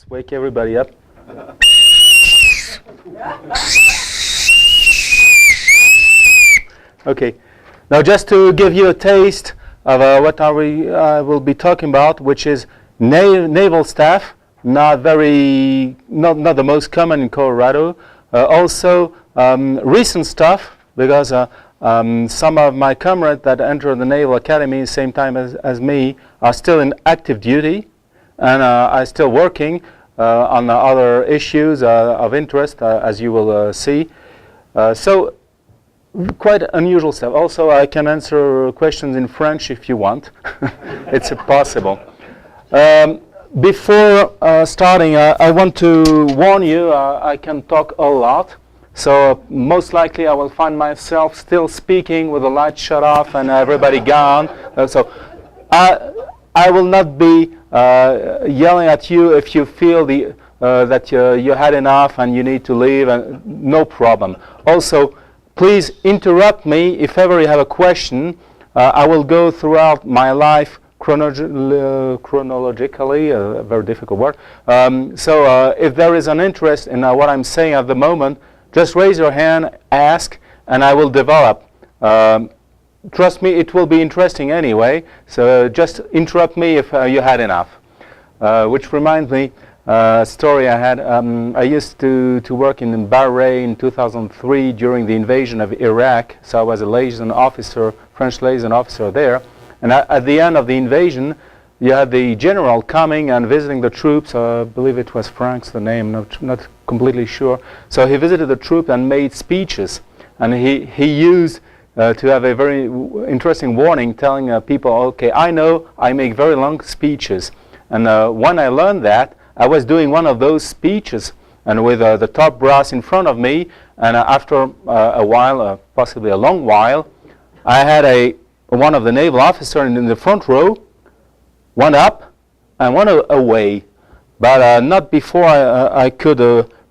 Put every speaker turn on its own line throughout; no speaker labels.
Let's wake everybody up. Okay. Now, just to give you a taste of what I will be talking about, which is naval staff, not the most common in Colorado. Also, recent stuff, because some of my comrades that entered the Naval Academy the same time as me are still in active duty, and are still working on other issues of interest, as you will see. So, quite unusual stuff. Also, I can answer questions in French if you want. It's possible. Before starting, I want to warn you, I can talk a lot. So most likely I will find myself still speaking with the light shut off and everybody gone. So I will not be yelling at you if you feel that you had enough and you need to leave. No problem. Also, please interrupt me if ever you have a question. I will go throughout my life chronologically, a very difficult word. So if there is an interest in what I'm saying at the moment, just raise your hand, ask, and I will develop. Trust me, it will be interesting anyway, so just interrupt me if you had enough. Which reminds me, a story I had. I used to work in Bahrain in 2003 during the invasion of Iraq, so I was a liaison officer, French liaison officer there. And at the end of the invasion, you had the general coming and visiting the troops. I believe it was Frank's the name, not completely sure. So he visited the troops and made speeches. And he used to have a very interesting warning telling people, okay, I know I make very long speeches. And when I learned that, I was doing one of those speeches and with the top brass in front of me. And after a while, possibly a long while, I had one of the naval officers in the front row, one up and one away, but not before I could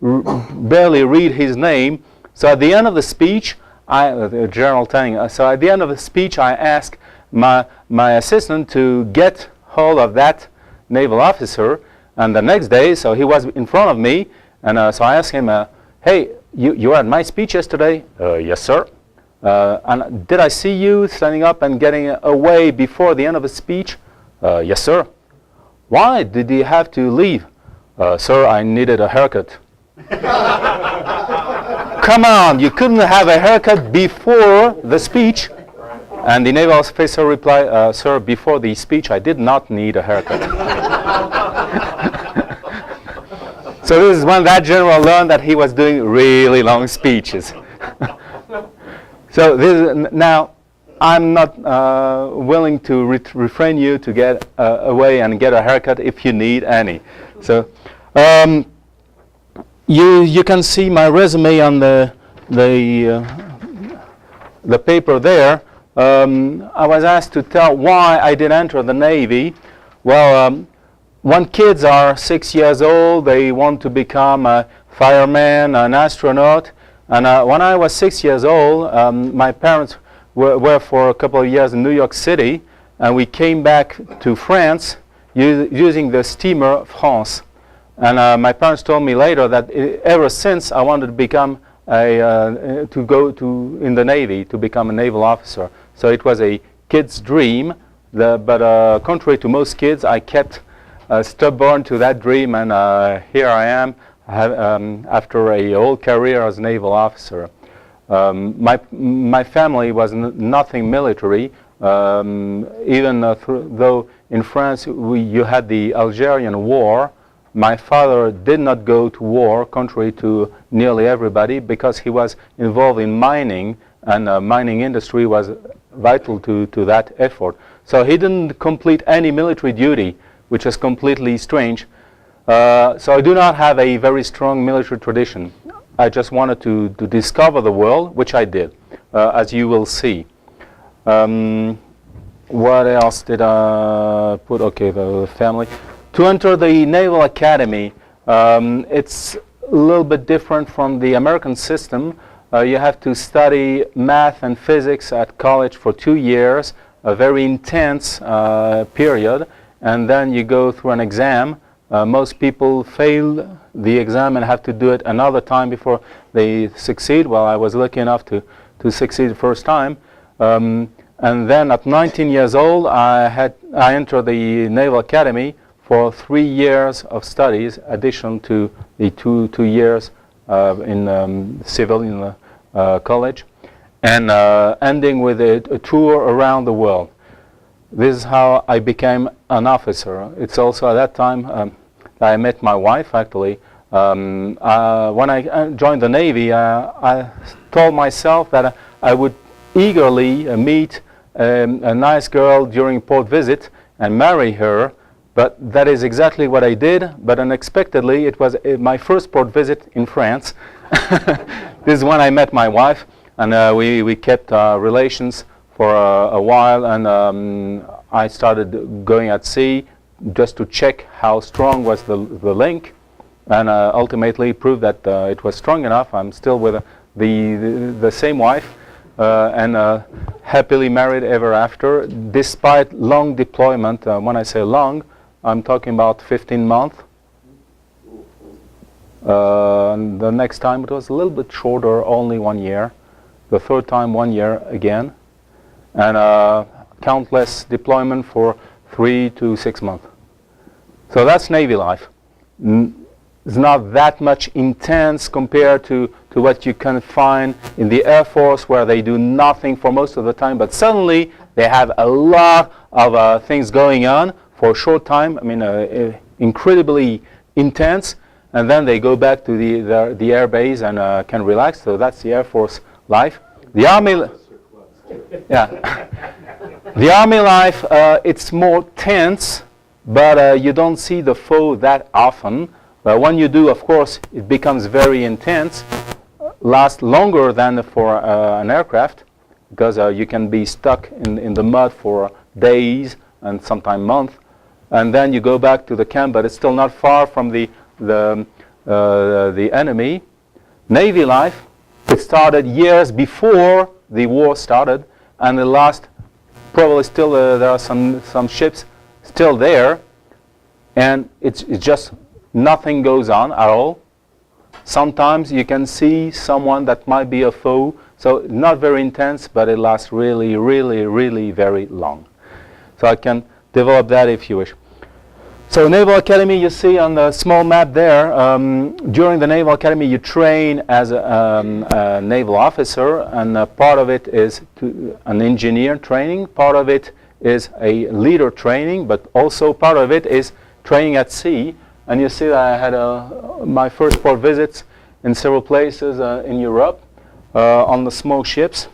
barely read his name. So at the end of the speech, the general telling, so at the end of the speech, I asked my assistant to get hold of that naval officer, and the next day, so he was in front of me, and so I asked him, hey, you were at my speech yesterday? Yes, sir. And did I see you standing up and getting away before the end of the speech? Yes, sir. Why did you have to leave? Sir, I needed a haircut. Come on, you couldn't have a haircut before the speech? And the naval officer replied, sir, before the speech I did not need a haircut. So this is when that general learned that he was doing really long speeches. So now, I'm not willing to refrain you to get away and get a haircut if you need any. So you can see my resume on the paper there. I was asked to tell why I did enter the Navy. Well, when kids are 6 years old, they want to become a fireman, an astronaut. And when I was 6 years old, my parents were for a couple of years in New York City, and we came back to France using the steamer France. And my parents told me later that ever since I wanted to become to go in the Navy, to become a naval officer. So it was a kid's dream, but contrary to most kids, I kept stubborn to that dream, and here I am. After a whole career as a naval officer. My family was nothing military, even though in France you had the Algerian War. My father did not go to war, contrary to nearly everybody, because he was involved in mining, and mining industry was vital to that effort. So he didn't complete any military duty, which is completely strange. So I do not have a very strong military tradition. I just wanted to discover the world, which I did, as you will see. What else did I put? Okay, the family. To enter the Naval Academy, it's a little bit different from the American system. You have to study math and physics at college for 2 years, a very intense period, and then you go through an exam Most people fail the exam and have to do it another time before they succeed. Well, I was lucky enough to succeed the first time. And then at 19 years old, I entered the Naval Academy for 3 years of studies, addition to the two years in civilian college, and ending with a tour around the world. This is how I became an officer. It's also at that time I met my wife, actually. When I joined the Navy, I told myself that I would eagerly meet a nice girl during port visit and marry her, but that is exactly what I did. But unexpectedly, it was my first port visit in France. This is when I met my wife, and we kept relations for a while, and I started going at sea just to check how strong was the link, and ultimately proved that it was strong enough. I'm still with the same wife, and happily married ever after, despite long deployment. When I say long, I'm talking about 15 months. And the next time it was a little bit shorter, only 1 year. The third time 1 year again. And countless deployment for 3 to 6 months. So that's Navy life. It's not that much intense compared to what you can find in the Air Force, where they do nothing for most of the time, but suddenly they have a lot of things going on for a short time. I mean, incredibly intense, and then they go back to the air base and can relax. So that's the Air Force life. The Army, yeah, the Army life, it's more tense, but you don't see the foe that often. But when you do, of course, it becomes very intense, lasts longer than for an aircraft, because you can be stuck in the mud for days and sometimes months, and then you go back to the camp, but it's still not far from the enemy. Navy life, it started years before the war started, and it lasts probably still. There are some ships still there, and it's just nothing goes on at all. Sometimes you can see someone that might be a foe, so not very intense, but it lasts really, really, really very long. So I can develop that if you wish. So Naval Academy, you see on the small map there, during the Naval Academy you train as a naval officer, and part of it is an engineer training, part of it is a leader training, but also part of it is training at sea. And you see that I had my first port visits in several places in Europe on the small ships.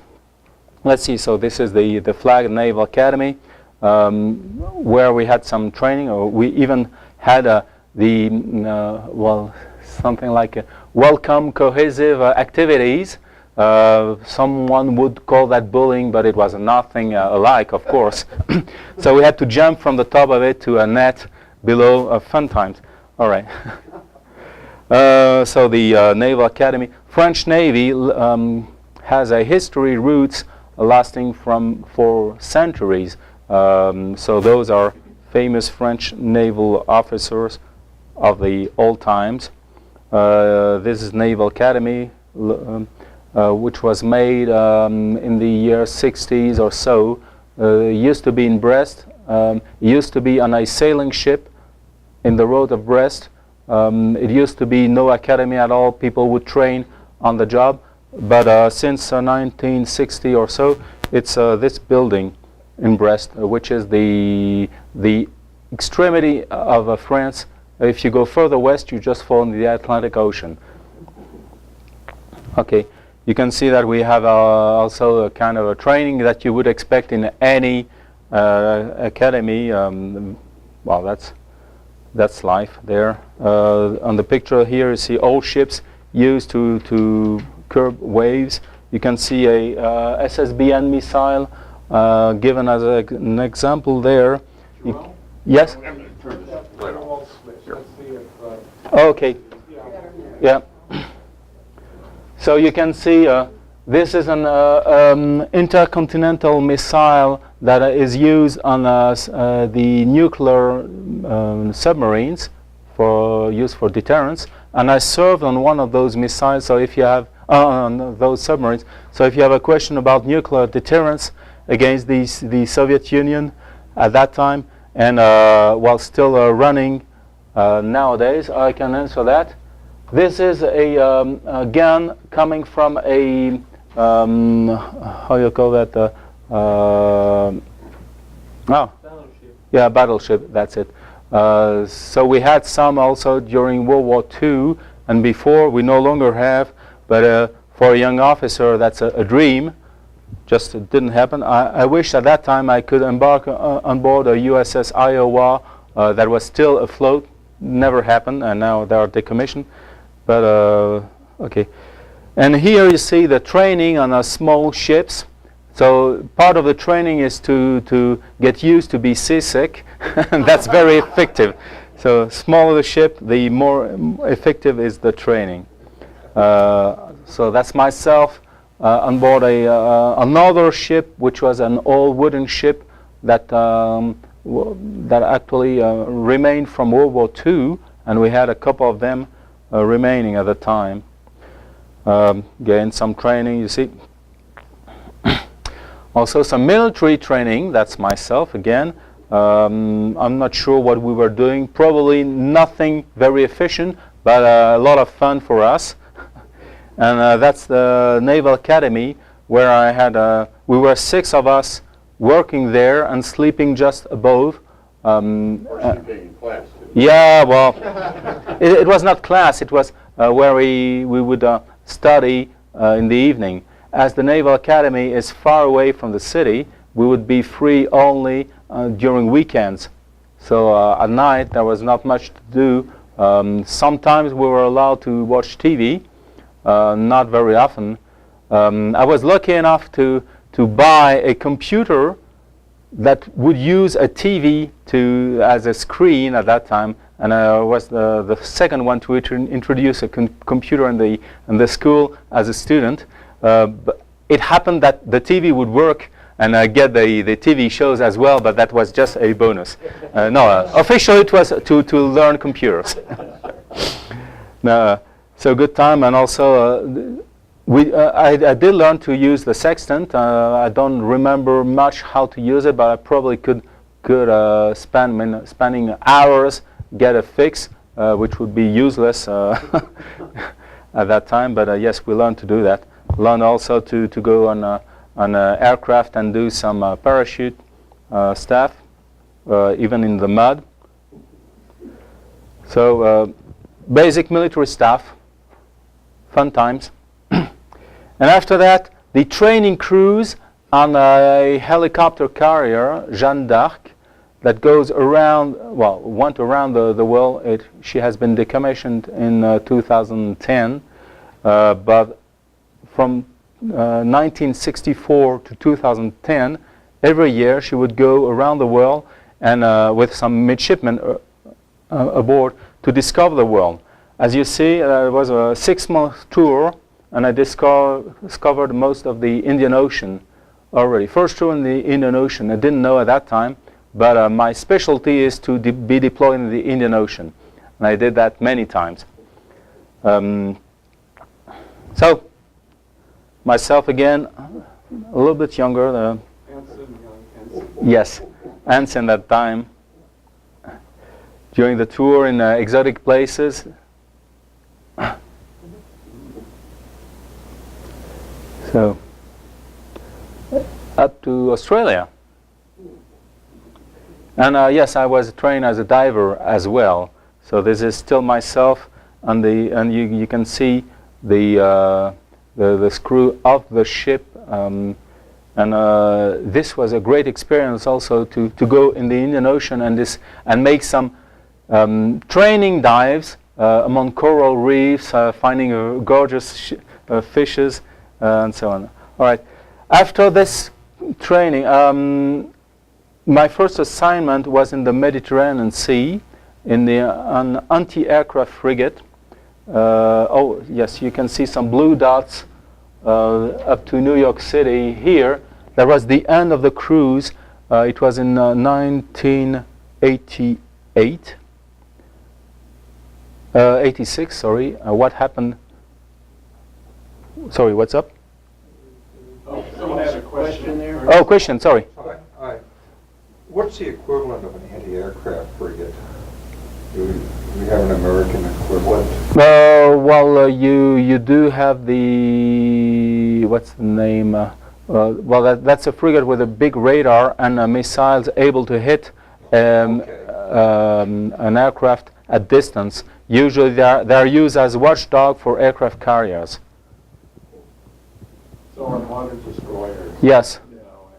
Let's see, so this is the flag Naval Academy, where we had some training, or we even had something like welcome cohesive activities. Someone would call that bullying, but it was nothing alike, of course. So we had to jump from the top of it to a net below. Fun times. All right. So the Naval Academy, French Navy has a history roots lasting for centuries. So those are famous French naval officers of the old times. This is Naval Academy, which was made in the year 60s or so. It used to be in Brest. It used to be on a sailing ship in the road of Brest. It used to be no academy at all. People would train on the job. But since 1960 or so, it's this building in Brest, which is the extremity of France. If you go further west, you just fall in the Atlantic Ocean. Okay, you can see that we have also a kind of a training that you would expect in any academy. Well, that's life there. On the picture here, you see old ships used to curb waves. You can see a SSBN missile given as an example there. Yes? Okay. Yeah. So you can see this is an intercontinental missile that is used on the nuclear submarines for use for deterrence. And I served on one of those missiles. So if you have on those submarines, so if you have a question about nuclear deterrence against the Soviet Union at that time, and while still running nowadays, I can answer that. This is a gun coming from a how you call that?
Battleship.
Yeah, battleship. That's it. So we had some also during World War II and before. We no longer have, but for a young officer, that's a dream. Just it didn't happen. I wish at that time I could embark on board a USS Iowa that was still afloat. Never happened, and now they are decommissioned. But okay. And here you see the training on small ships. So part of the training is to get used to be seasick, and that's very effective. So smaller the ship, the more effective is the training. So that's myself on board another ship, which was an old wooden ship that that actually remained from World War II, and we had a couple of them remaining at the time. Again, some training, you see. Also some military training, that's myself again. I'm not sure what we were doing, probably nothing very efficient, but a lot of fun for us. And that's the Naval Academy, where I had, we were 6 of us working there and sleeping just above.
Being in class too.
Yeah, well, it was not class, it was where we would study in the evening. As the Naval Academy is far away from the city, we would be free only during weekends. So at night there was not much to do. Sometimes we were allowed to watch TV, not very often. I was lucky enough to buy a computer that would use a TV as a screen at that time, and I was the second one to introduce a computer in the school as a student. But it happened that the TV would work and get the TV shows as well, but that was just a bonus. No, officially it was to learn computers. So good time, and also I did learn to use the sextant. I don't remember much how to use it, but I probably could spending hours get a fix, which would be useless at that time. But yes, we learned to do that. Learned also to go on an aircraft and do some parachute stuff, even in the mud. So basic military stuff, fun times. And after that, the training cruise on a helicopter carrier, Jeanne d'Arc, that goes around, well, went around the world. She has been decommissioned in 2010, but from 1964 to 2010, every year she would go around the world and with some midshipmen aboard to discover the world. As you see, it was a 6-month tour, and I discovered most of the Indian Ocean already. First tour in the Indian Ocean. I didn't know at that time, but my specialty is to be deployed in the Indian Ocean, and I did that many times. So, myself again, a little bit younger. Yes, Anson that time. During the tour in exotic places. So, up to Australia. And yes, I was trained as a diver as well. So this is still myself, and you can see the screw of the ship, and this was a great experience also to go in the Indian Ocean and make some training dives among coral reefs, finding gorgeous fishes, and so on. All right. After this training, my first assignment was in the Mediterranean Sea, in an anti-aircraft frigate. Oh yes, you can see some blue dots up to New York City here. That was the end of the cruise. It was in 1988. 86, sorry. What happened? Sorry, what's up?
Oh, someone had a question there?
Oh, question, sorry.
What's the equivalent of an anti-aircraft frigate? Do we have an American equivalent?
Well, you do have the, what's the name? Well, that's a frigate with a big radar and missiles able to hit an aircraft at distance. Usually they're used as watchdog for aircraft carriers.
So on water destroyers.
Yes.
You know,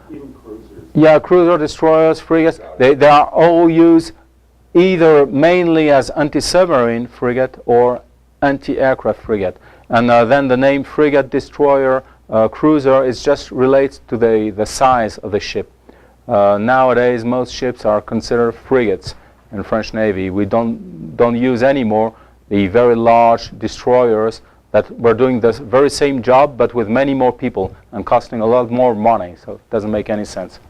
and even cruisers.
Yeah, cruiser destroyers, frigates, they are all used either mainly as anti-submarine frigate or anti-aircraft frigate. And then the name frigate, destroyer, cruiser is just relates to the size of the ship. Nowadays, most ships are considered frigates in French Navy. We don't use anymore the very large destroyers that were doing the very same job but with many more people and costing a lot more money. So it doesn't make any sense.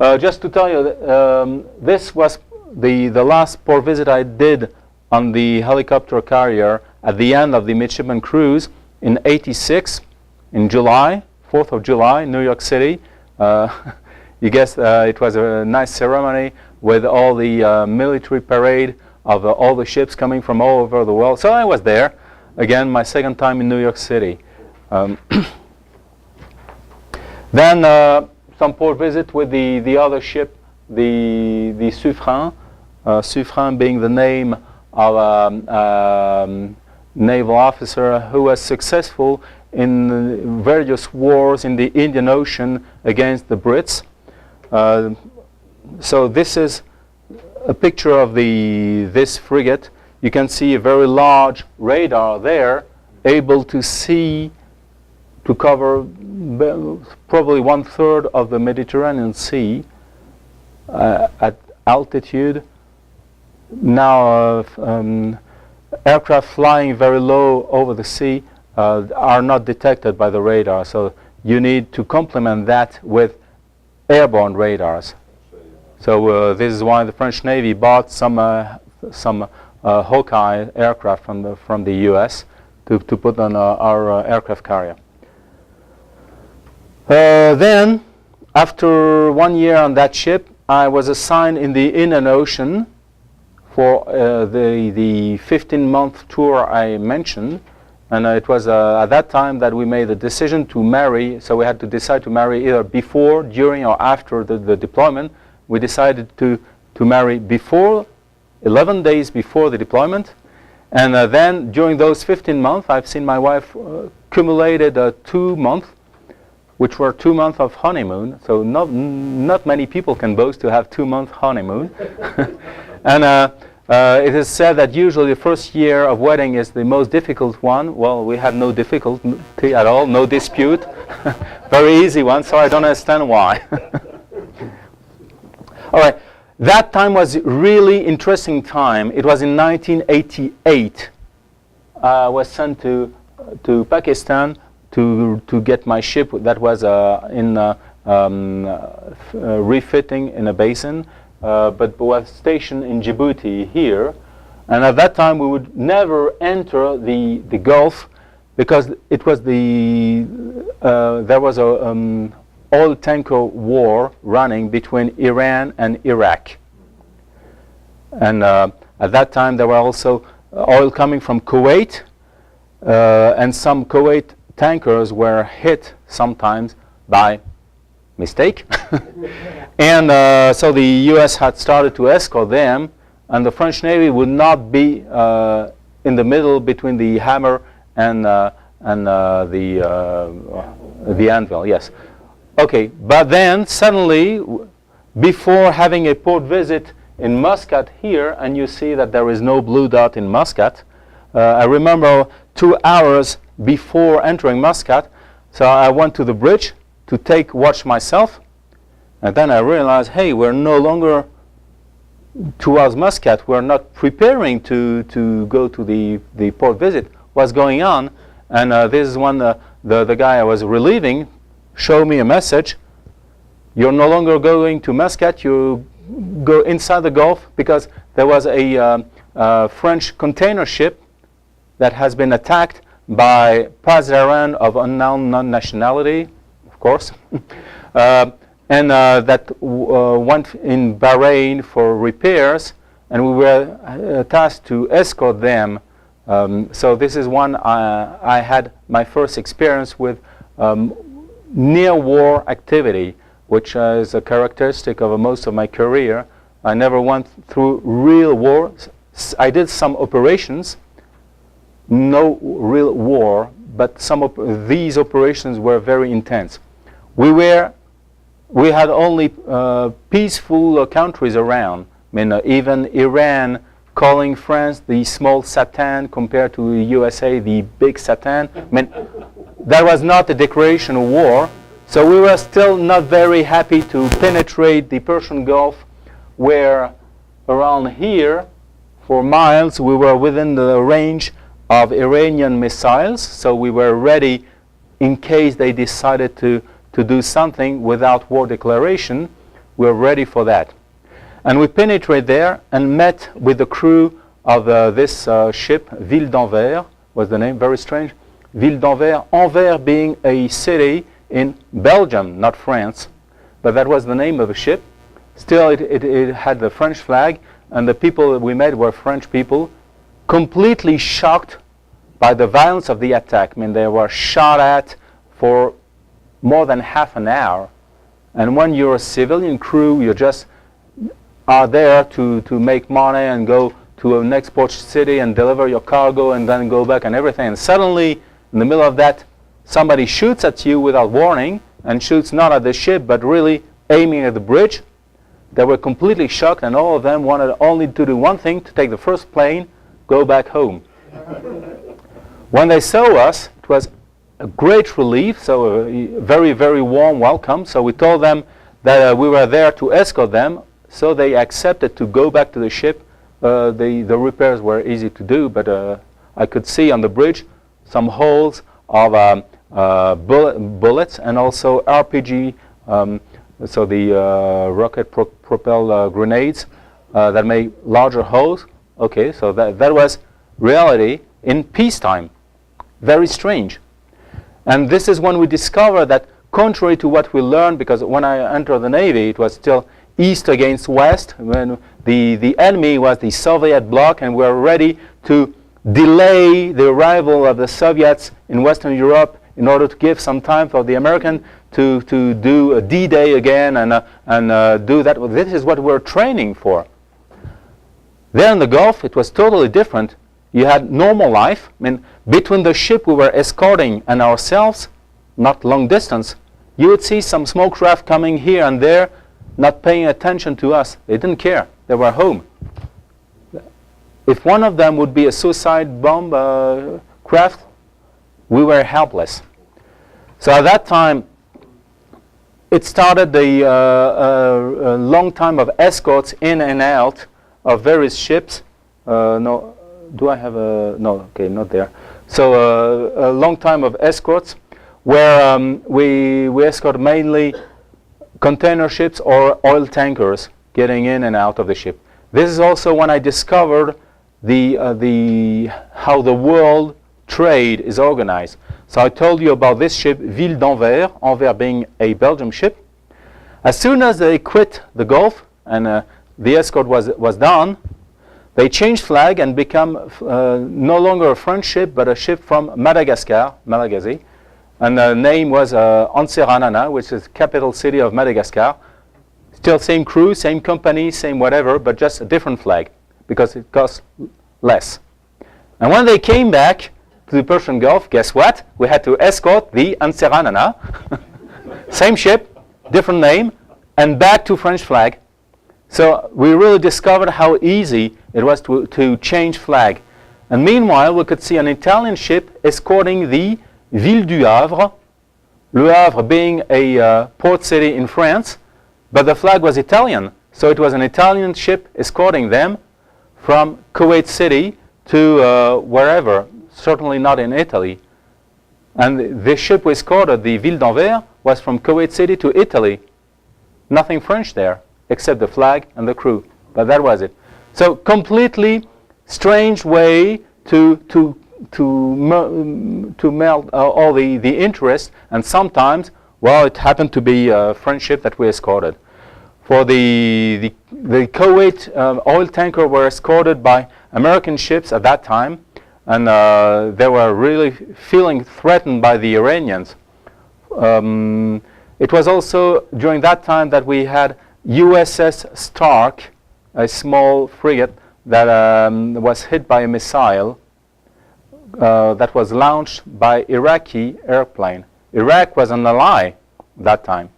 Just to tell you, this was the last port visit I did on the helicopter carrier at the end of the midshipman cruise in '86 in July, 4th of July, New York City. You guess it was a nice ceremony with all the military parade of all the ships coming from all over the world. So I was there. Again, my second time in New York City. Then some port visit with the other ship, the Suffren. Suffren being the name of a naval officer who was successful in various wars in the Indian Ocean against the Brits. So this is a picture of this frigate. You can see a very large radar there, able to see, to cover probably 1/3 of the Mediterranean Sea at altitude. Now aircraft flying very low over the sea are not detected by the radar, so you need to complement that with airborne radars. So this is why the French Navy bought some Hawkeye aircraft from the U.S. to put on our aircraft carrier. Then, after 1 year on that ship, I was assigned in the Indian Ocean for the 15-month tour I mentioned. And it was at that time that we made the decision to marry. So we had to decide to marry either before, during, or after the deployment. We decided to marry before, 11 days before the deployment. And then during those 15 months, I've seen my wife accumulated 2 months, which were 2 months of honeymoon. So not many people can boast to have 2-month honeymoon. And it is said that usually the first year of wedding is the most difficult one. Well, we had no difficulty at all, no dispute. Very easy one, so I don't understand why. All right, that time was really interesting time. It was in 1988. I was sent to Pakistan to get my ship that was refitting in a basin. But was stationed in Djibouti here, and at that time we would never enter the Gulf because it was there was a oil tanker war running between Iran and Iraq, and at that time there were also oil coming from Kuwait, and some Kuwait tankers were hit sometimes by mistake. And so the U.S. had started to escort them, and the French Navy would not be in the middle between the hammer and the anvil. Yes. Okay, but then suddenly, before having a port visit in Muscat here, and you see that there is no blue dot in Muscat. I remember 2 hours before entering Muscat, so I went to the bridge to watch myself, and then I realized, hey, we're no longer towards Muscat. We're not preparing to go to the port visit. What's going on? And this is when the guy I was relieving showed me a message. You're no longer going to Muscat. You go inside the Gulf because there was a French container ship that has been attacked by Pazaran of unknown nationality, of course, and that went in Bahrain for repairs, and we were tasked to escort them. So this is one I had my first experience with near-war activity, which is a characteristic of most of my career. I never went through real war. I did some operations, no real war, but some of these operations were very intense. We had only peaceful countries around. I mean, even Iran calling France the small Satan compared to the USA the big Satan. I mean, that was not a declaration of war. So we were still not very happy to penetrate the Persian Gulf, where around here, for miles, we were within the range of Iranian missiles. So we were ready in case they decided to do something without war declaration. We were ready for that. And we penetrated there and met with the crew of this ship, Ville d'Anvers was the name, very strange. Ville d'Anvers, Anvers being a city in Belgium, not France, but that was the name of the ship. Still, it had the French flag, and the people that we met were French people, completely shocked by the violence of the attack. I mean, they were shot at for more than half an hour. And when you're a civilian crew, you just are there to make money and go to an export city and deliver your cargo and then go back and everything. And suddenly, in the middle of that, somebody shoots at you without warning, and shoots not at the ship, but really aiming at the bridge. They were completely shocked, and all of them wanted only to do one thing, to take the first plane, go back home. When they saw us, it was a great relief, so a very, very warm welcome. So we told them that we were there to escort them, so they accepted to go back to the ship. The repairs were easy to do, but I could see on the bridge some holes of bullets and also RPG, so the rocket propelled grenades that made larger holes. Okay, so that was reality in peacetime. Very strange. And this is when we discovered that, contrary to what we learned, because when I entered the Navy, it was still east against west, when the enemy was the Soviet bloc, and we were ready to delay the arrival of the Soviets in Western Europe in order to give some time for the American to do a D-Day again and do that. Well, this is what we're training for. There in the Gulf, it was totally different. You had normal life. I mean, between the ship we were escorting and ourselves, not long distance, you would see some smoke craft coming here and there, not paying attention to us. They didn't care. They were home. If one of them would be a suicide bomb craft, we were helpless. So at that time, it started a long time of escorts in and out of various ships. No, do I have a... No, okay, not there. So a long time of escorts where we escort mainly container ships or oil tankers getting in and out of the ship. This is also when I discovered how the world trade is organized. So I told you about this ship, Ville d'Anvers, Anvers being a Belgian ship. As soon as they quit the Gulf and the escort was done, they changed flag and become no longer a French ship, but a ship from Madagascar, Malagasy. And the name was Antsiranana, which is the capital city of Madagascar. Still same crew, same company, same whatever, but just a different flag, because it costs less. And when they came back to the Persian Gulf, guess what? We had to escort the Antsiranana, same ship, different name, and back to French flag. So we really discovered how easy it was to change flag. And meanwhile, we could see an Italian ship escorting the Ville du Havre, Le Havre being a port city in France, but the flag was Italian. So it was an Italian ship escorting them from Kuwait City to wherever, certainly not in Italy. And the ship we escorted, the Ville d'Anvers, was from Kuwait City to Italy. Nothing French there, except the flag and the crew. But that was it. So completely strange way to melt all the interest, and sometimes, well, it happened to be a French ship that we escorted. For the Kuwait oil tanker were escorted by American ships at that time, and they were really feeling threatened by the Iranians. It was also during that time that we had USS Stark, a small frigate that was hit by a missile that was launched by Iraqi airplane. Iraq was an ally that time.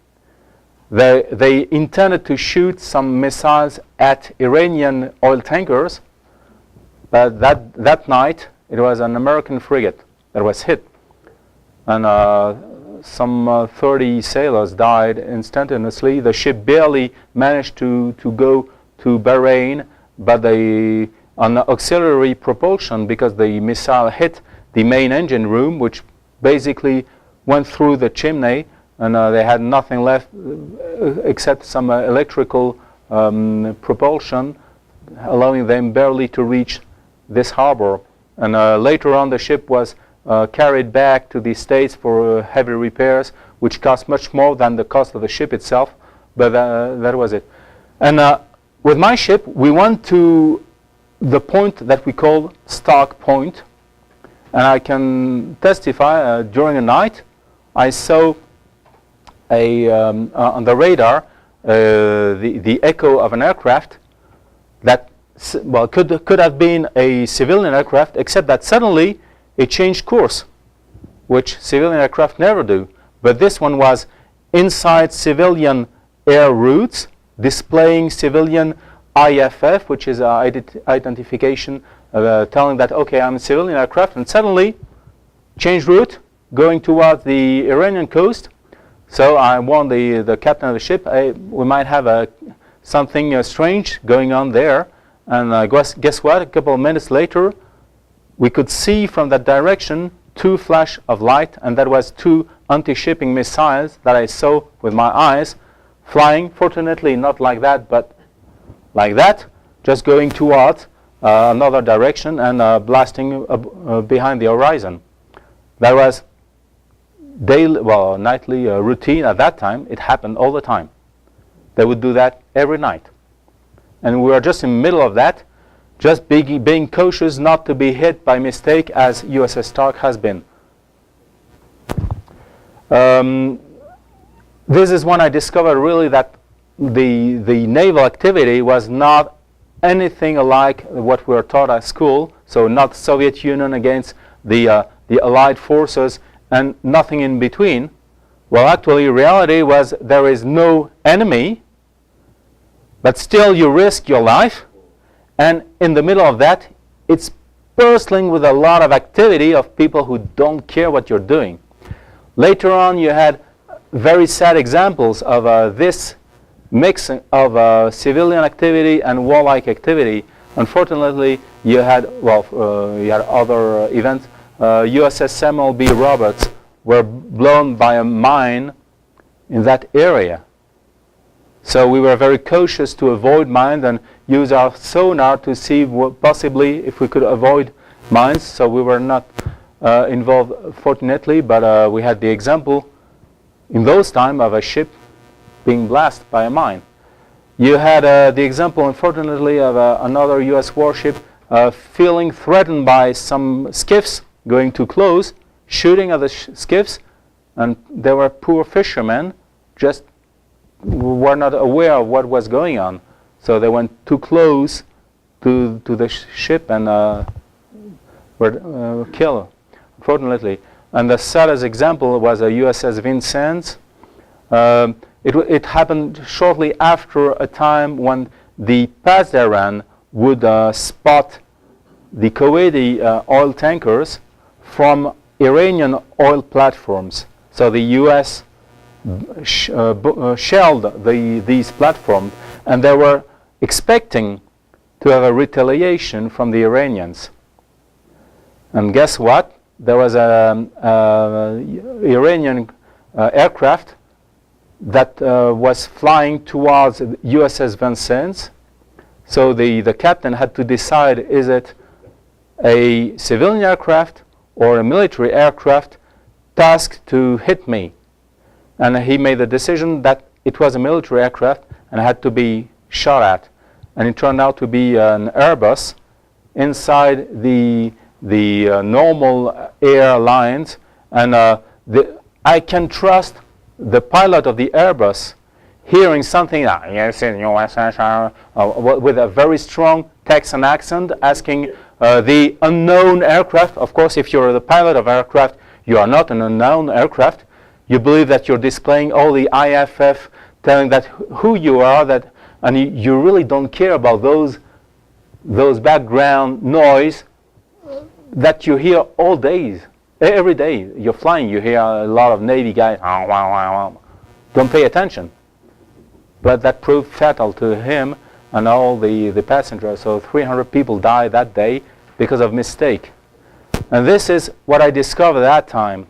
They intended to shoot some missiles at Iranian oil tankers, but that night it was an American frigate that was hit, and some 30 sailors died instantaneously. The ship barely managed to go to Bahrain, but on auxiliary propulsion, because the missile hit the main engine room, which basically went through the chimney, and they had nothing left except some electrical propulsion, allowing them barely to reach this harbor. And later on, the ship was carried back to the States for heavy repairs, which cost much more than the cost of the ship itself, but that was it. And with my ship, we went to the point that we call Stark Point, and I can testify during a night I saw on the radar the echo of an aircraft that could have been a civilian aircraft, except that suddenly it changed course, which civilian aircraft never do. But this one was inside civilian air routes, displaying civilian IFF, which is identification, telling that, okay, I'm a civilian aircraft, and suddenly changed route, going towards the Iranian coast. So I warned the captain of the ship, we might have something strange going on there. And guess what? A couple of minutes later, we could see from that direction 2 flashes of light, and that was 2 anti-shipping missiles that I saw with my eyes flying. Fortunately, not like that, but like that, just going towards another direction and blasting behind the horizon. That was nightly routine at that time. It happened all the time. They would do that every night. And we were just in the middle of that, just being cautious not to be hit by mistake, as USS Stark has been. This is when I discovered really that the naval activity was not anything like what we were taught at school. So not Soviet Union against the Allied forces and nothing in between. Well, actually, reality was there is no enemy, but still you risk your life. And in the middle of that, it's bustling with a lot of activity of people who don't care what you're doing. Later on, you had very sad examples of this mix of civilian activity and warlike activity. Unfortunately, you had other events. USS Samuel B. Roberts were blown by a mine in that area. So we were very cautious to avoid mines and use our sonar to see possibly if we could avoid mines. So we were not involved, fortunately, but we had the example in those times of a ship being blasted by a mine. You had the example, unfortunately, of another U.S. warship feeling threatened by some skiffs going too close, shooting at the skiffs, and there were poor fishermen just were not aware of what was going on. So they went too close to the ship and were killed, unfortunately. And the saddest example was a USS Vincennes. It happened shortly after a time when the Pasdaran would spot the Kuwaiti oil tankers from Iranian oil platforms. So the U.S. shelled these platforms, and they were expecting to have a retaliation from the Iranians. And guess what? There was an Iranian aircraft that was flying towards USS Vincennes. So the captain had to decide, is it a civilian aircraft or a military aircraft tasked to hit me. And he made the decision that it was a military aircraft and had to be shot at. And it turned out to be an Airbus inside the normal airlines. And I can trust the pilot of the Airbus hearing something with a very strong Texan accent, asking the unknown aircraft. Of course, if you're the pilot of aircraft, you are not an unknown aircraft. You believe that you're displaying all the IFF, telling that who you are, and you really don't care about those background noise that you hear all days. Every day you're flying, you hear a lot of Navy guys. Don't pay attention. But that proved fatal to him and all the passengers. So 300 people died that day because of mistake. And this is what I discovered that time,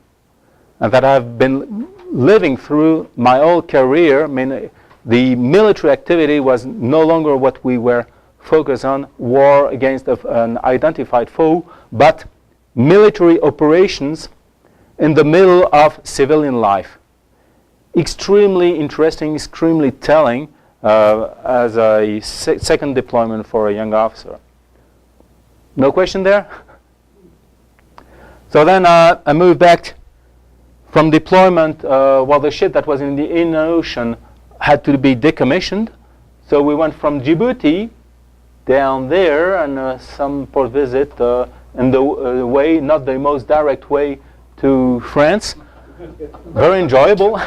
and that I've been living through my whole career. I mean, the military activity was no longer what we were focused on, war against an identified foe, but military operations in the middle of civilian life. Extremely interesting, extremely telling as a second deployment for a young officer. No question there? So then I moved back from deployment while the ship that was in the Indian Ocean had to be decommissioned. So we went from Djibouti down there and some port visit in the way, not the most direct way to France. Very enjoyable.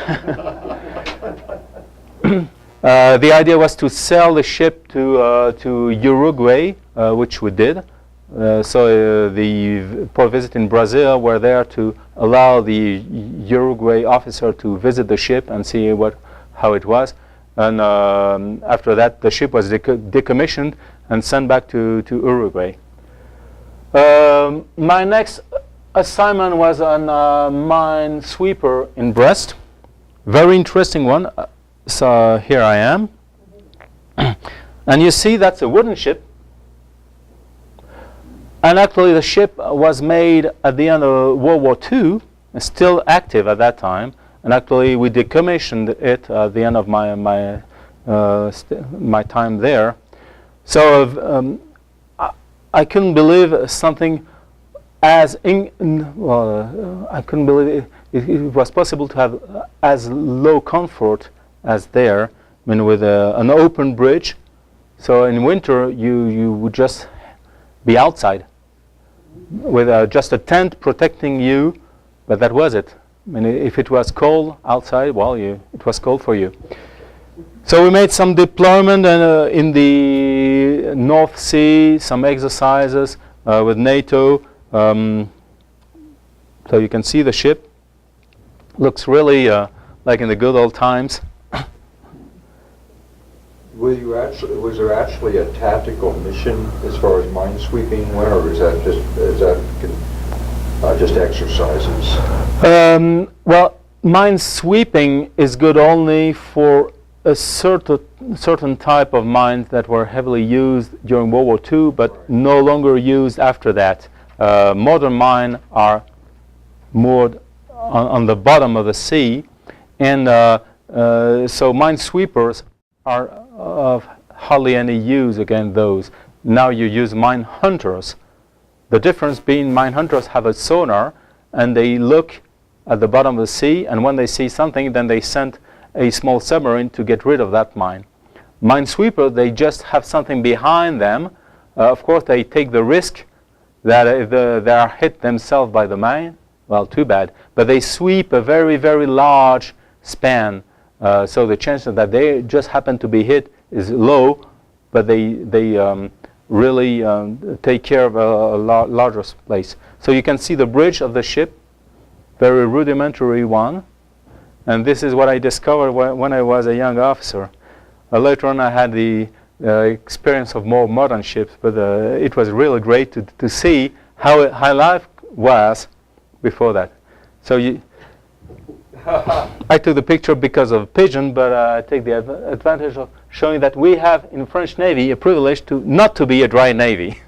The idea was to sell the ship to Uruguay, which we did. So the port visit in Brazil were there to allow the Uruguay officer to visit the ship and see how it was. And after that, the ship was decommissioned and sent back to Uruguay. My next assignment was on a mine sweeper in Brest. Very interesting one. So here I am. And you see that's a wooden ship. And actually the ship was made at the end of World War II, still active at that time. And actually we decommissioned it at the end of my time there. So I couldn't believe something as I couldn't believe it was possible to have as low comfort as there. I mean, with an open bridge. So in winter you would just be outside with just a tent protecting you, but that was it. I mean, if it was cold outside, well, it was cold for you. So we made some deployment in the North Sea, some exercises with NATO. So you can see the ship. Looks really like in the good old times.
Was there actually a tactical mission as far as minesweeping went, or is that just exercises?
Well, minesweeping is good only for a certain type of mines that were heavily used during World War II, but no longer used after that. Modern mines are moored on the bottom of the sea, and so minesweepers are of hardly any use against those. Now you use mine hunters. The difference being mine hunters have a sonar and they look at the bottom of the sea, and when they see something, then they send a small submarine to get rid of that mine. Minesweepers, they just have something behind them. Of course, they take the risk that if they are hit themselves by the mine, well, too bad. But they sweep a very, very large span. So the chance that they just happen to be hit is low, but they really take care of a larger place. So you can see the bridge of the ship, very rudimentary one. And this is what I discovered when I was a young officer. Later on I had the experience of more modern ships, but it was really great to see how life was before that. So I took the picture because of pigeon, but I take the advantage of showing that we have in French Navy a privilege to not to be a dry navy.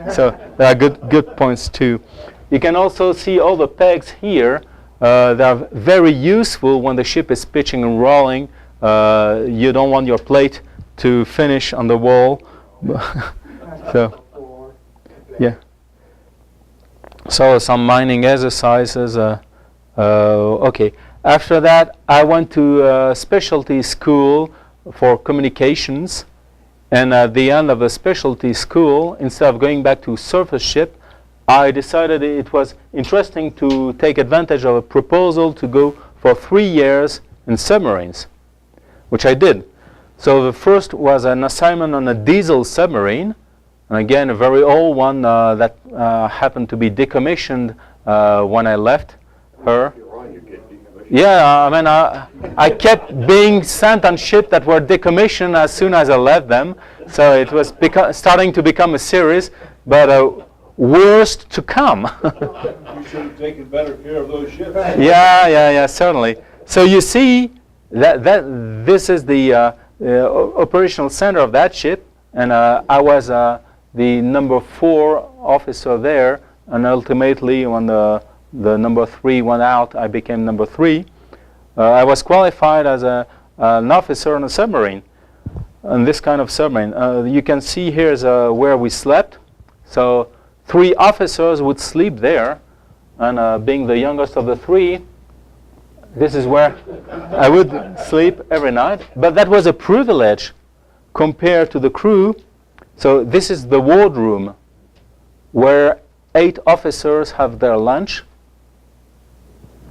So there are good points too. You can also see all the pegs here. They are very useful when the ship is pitching and rolling. You don't want your plate to finish on the wall. So, yeah. So some mining exercises. Okay. After that, I went to a specialty school for communications. And at the end of the specialty school, instead of going back to surface ship, I decided it was interesting to take advantage of a proposal to go for 3 years in submarines, which I did. So the first was an assignment on a diesel submarine, and again a very old one that happened to be decommissioned when I left her. Yeah, I mean I kept being sent on ships that were decommissioned as soon as I left them, so it was starting to become a series, but worst to come.
You should have taken better care of those ships.
Yeah, certainly. So you see that this is the operational center of that ship, and I was the number 4 officer there, and ultimately when the number 3 went out, I became number 3. I was qualified as an officer on a submarine, on this kind of submarine. You can see here is where we slept. So 3 officers would sleep there, and being the youngest of the 3, this is where I would sleep every night. But that was a privilege compared to the crew. So this is the wardroom where 8 officers have their lunch,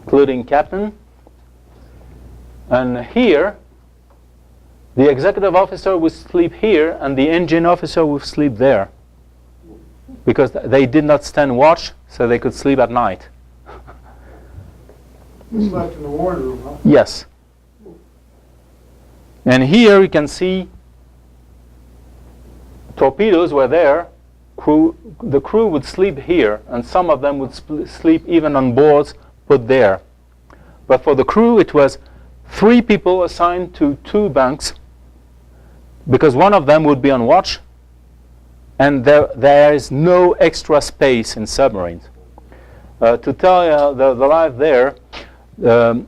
including captain. And here, the executive officer would sleep here, and the engine officer would sleep there, because they did not stand watch, so they could sleep at night.
You slept in the wardroom, huh?
Yes. And here you can see torpedoes were there. The crew would sleep here, and some of them would sleep even on boards put there. But for the crew, it was 3 people assigned to 2 bunks, because one of them would be on watch, and there is no extra space in submarines. To tell you the life there, I'm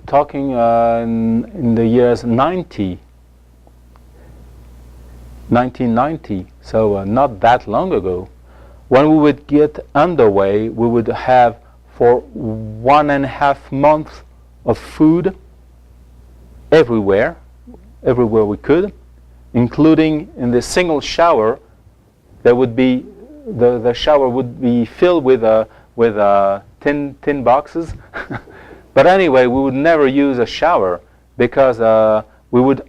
talking in the years 1990, so not that long ago. When we would get underway, we would have for 1.5 months of food everywhere we could, including in the single shower. There would be the shower would be filled with tin boxes. But anyway, we would never use a shower because we would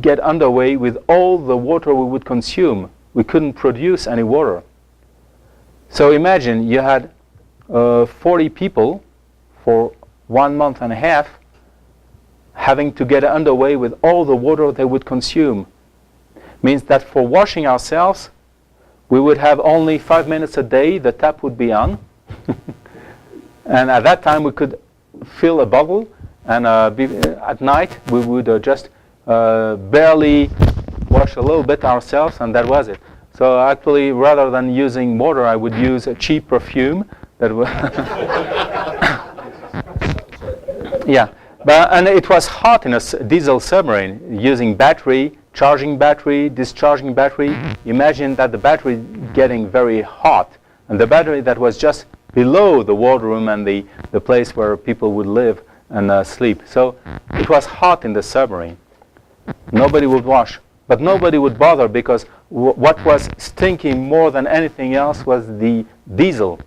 get underway with all the water we would consume. We couldn't produce any water. So imagine you had 40 people for 1.5 months having to get underway with all the water they would consume. Means that for washing ourselves, we would have only 5 minutes a day, the tap would be on. And at that time we could fill a bottle, and at night we would just barely wash a little bit ourselves, and that was it. So actually, rather than using water, I would use a cheap perfume that would yeah. And it was hot in a diesel submarine, using battery, charging battery, discharging battery. Imagine that the battery getting very hot, and the battery that was just below the wardroom and the place where people would live and sleep. So it was hot in the submarine. Nobody would wash, but nobody would bother, because what was stinking more than anything else was the diesel.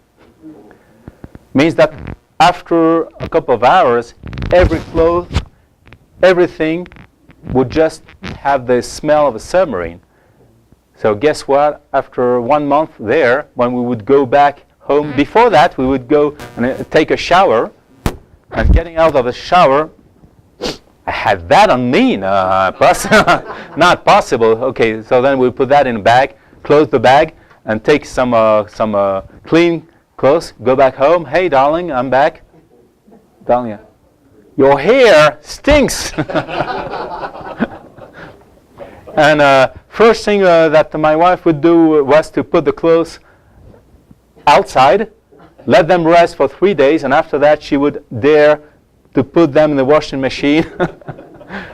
Means that after a couple of hours, every clothes, everything would just have the smell of a submarine. So guess what? After 1 month there, when we would go back home, before that we would go and take a shower, and getting out of the shower, I had that on me. Not possible. Okay, so then we put that in a bag, close the bag, and take some clean clothes, go back home. Hey, darling, I'm back. Darling, your hair stinks. And first thing that my wife would do was to put the clothes outside, let them rest for 3 days, and after that she would dare to put them in the washing machine.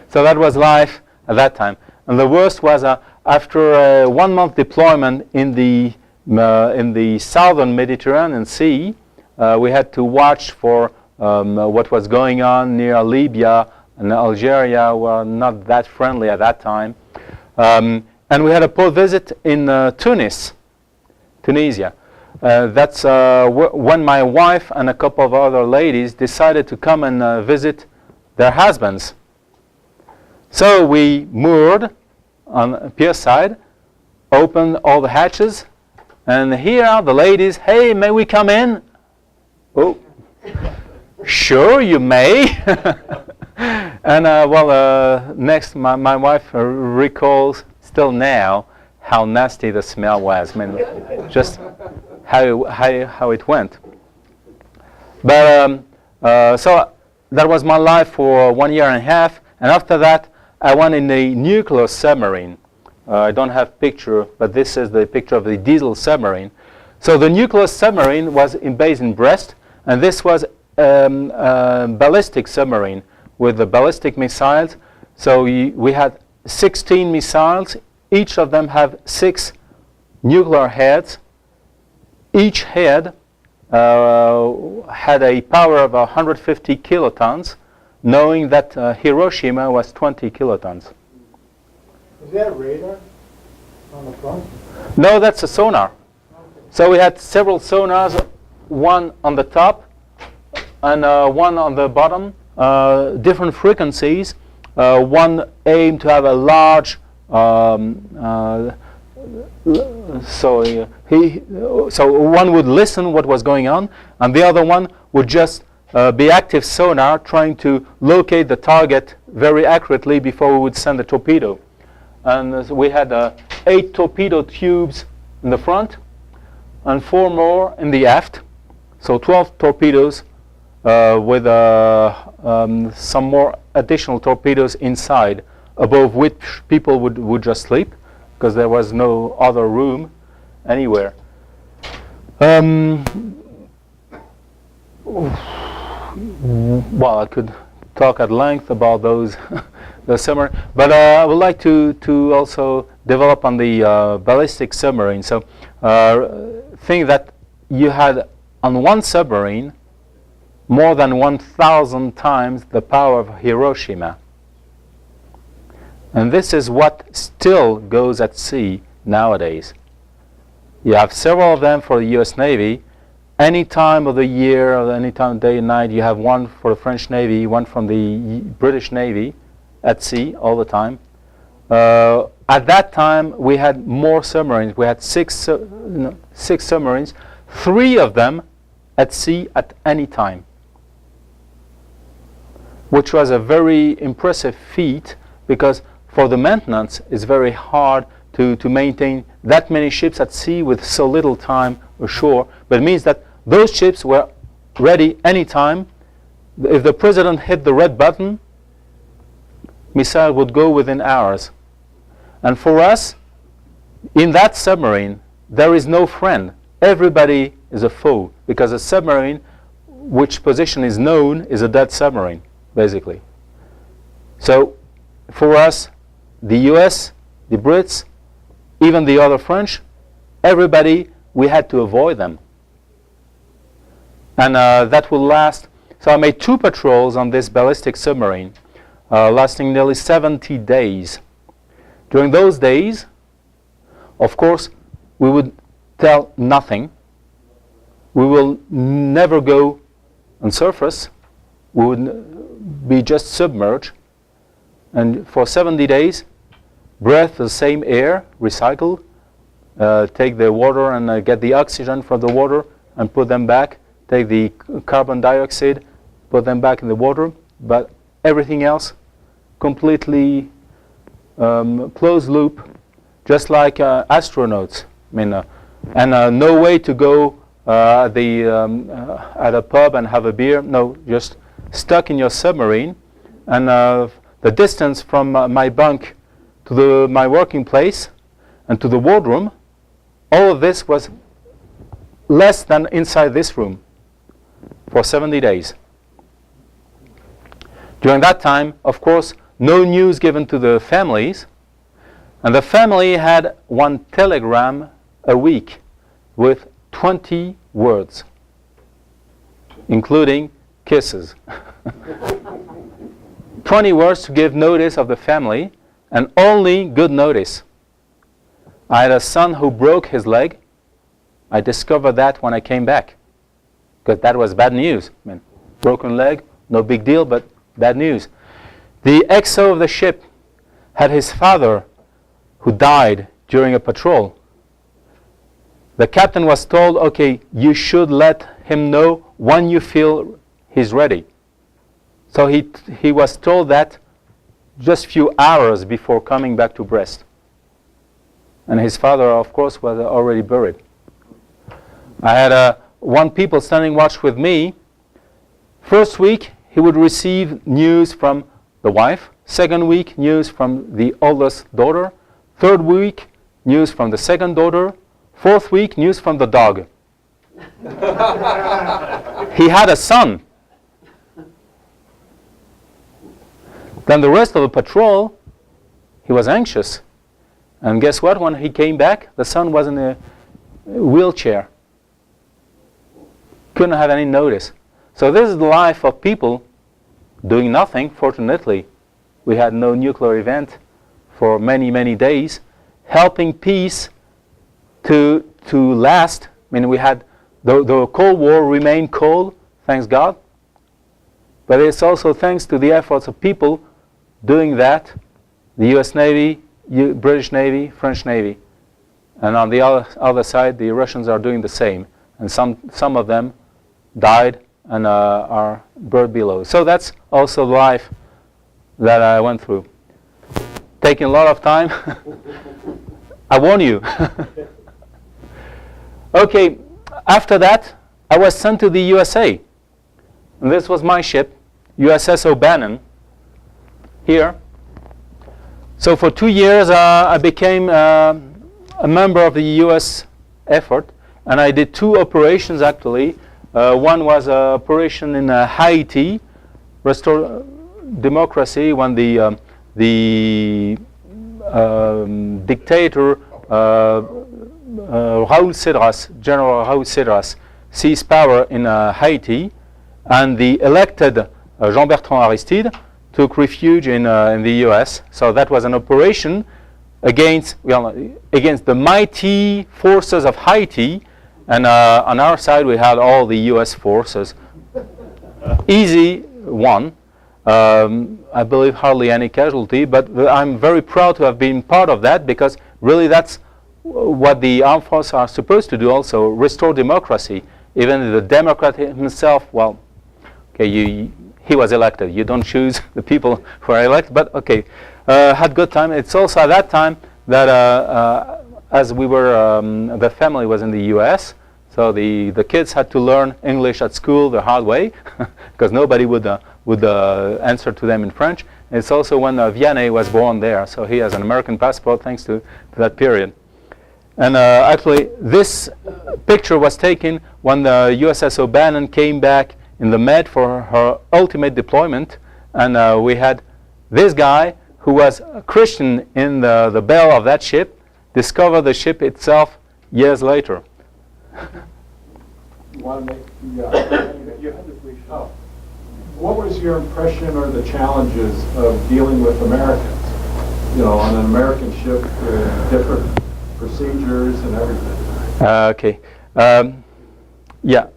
So that was life at that time. And the worst was after a 1-month deployment in the southern Mediterranean Sea, we had to watch for what was going on near Libya and Algeria were not that friendly at that time. And we had a port visit in Tunisia. That's when my wife and a couple of other ladies decided to come and visit their husbands. So we moored on pier side, opened all the hatches, and here are the ladies. Hey, may we come in? Oh, sure, you may. And next, my wife recalls still now how nasty the smell was. I mean, just how it went. But so that was my life for 1 year and a half, and after that, I went in a nuclear submarine. I don't have picture, but this is the picture of the diesel submarine. So the nuclear submarine was based in Brest, and this was a ballistic submarine with the ballistic missiles. So we had 16 missiles. Each of them have 6 nuclear heads. Each head had a power of 150 kilotons, knowing that Hiroshima was 20 kilotons.
Is that radar on the front?
No, that's a sonar. So we had several sonars, one on the top and one on the bottom, different frequencies. One aimed to have a large, so one would listen what was going on, and the other one would just be active sonar, trying to locate the target very accurately before we would send a torpedo. And we had 8 torpedo tubes in the front and 4 more in the aft, so 12 torpedoes with some more additional torpedoes inside, above which people would just sleep because there was no other room anywhere. Well, I could talk at length about those the submarine, but I would like to also develop on the ballistic submarine. So think that you had on one submarine more than 1,000 times the power of Hiroshima. And this is what still goes at sea nowadays. You have several of them for the US Navy. Any time of the year, or any time, day and night, you have one for the French Navy, one from the British Navy at sea all the time. At that time, we had more submarines. We had 6 submarines, 3 of them at sea at any time, which was a very impressive feat, because for the maintenance it's very hard to maintain that many ships at sea with so little time ashore. But it means that those ships were ready anytime. If the president hit the red button, missile would go within hours. And for us, in that submarine, there is no friend. Everybody is a foe, because a submarine which position is known is a dead submarine, basically. So for us, the US, the Brits, even the other French, everybody, we had to avoid them. And that will last. So I made 2 patrols on this ballistic submarine, lasting nearly 70 days. During those days, of course, we would tell nothing. We will never go on surface. We would be just submerged. And for 70 days, breathe the same air, recycle, take the water and get the oxygen from the water and put them back, take the carbon dioxide, put them back in the water, but everything else completely closed loop, just like astronauts. I mean, and no way to go at a pub and have a beer. No, just stuck in your submarine. And the distance from my bunk to my working place and to the wardroom, all of this was less than inside this room for 70 days. During that time, of course, no news given to the families, and the family had one telegram a week with 20 words, including kisses. 20 words to give notice of the family, and only good notice. I had a son who broke his leg. I discovered that when I came back, because that was bad news. I mean, broken leg, no big deal, but bad news. The XO of the ship had his father who died during a patrol. The captain was told, okay, you should let him know when you feel he's ready. So he was told that just a few hours before coming back to Brest. And his father, of course, was already buried. I had one people standing watch with me. First week, he would receive news from the wife. Second week, news from the oldest daughter. Third week, news from the second daughter. Fourth week, news from the dog. He had a son. Then the rest of the patrol, he was anxious. And guess what? When he came back, the son was in a wheelchair. Couldn't have any notice. So this is the life of people doing nothing. Fortunately, we had no nuclear event for many, many days, helping peace to last. I mean, we had the Cold War remained cold, thanks God. But it's also thanks to the efforts of people doing that, the US Navy, British Navy, French Navy. And on the other side, the Russians are doing the same. And some of them died and are buried below. So that's also the life that I went through. Taking a lot of time. I warn you. Okay, after that, I was sent to the USA. And this was my ship, USS O'Bannon, here. So for 2 years, I became a member of the US effort, and I did 2 operations actually. One was an operation in Haiti, restore democracy, when the dictator General Raoul Cedras seized power in Haiti, and the elected Jean-Bertrand Aristide took refuge in the U.S. So that was an operation against the mighty forces of Haiti, and on our side we had all the U.S. forces. Easy one. I believe hardly any casualty, but I'm very proud to have been part of that, because really that's what the armed forces are supposed to do also, restore democracy. Even the Democrat himself, well, okay, he was elected. You don't choose the people who are elected, but okay, had good time. It's also at that time that as we were, the family was in the U.S., so the kids had to learn English at school the hard way, because nobody would answer to them in French. It's also when Vianney was born there, so he has an American passport thanks to that period. And actually, this picture was taken when the USS O'Bannon came back in the Med for her ultimate deployment, and we had this guy who was a Christian in the bell of that ship discover the ship itself years later.
You want to make you had to brief up. What was your impression or the challenges of dealing with Americans? You know, on an American ship with different procedures and everything.
Okay. Yeah.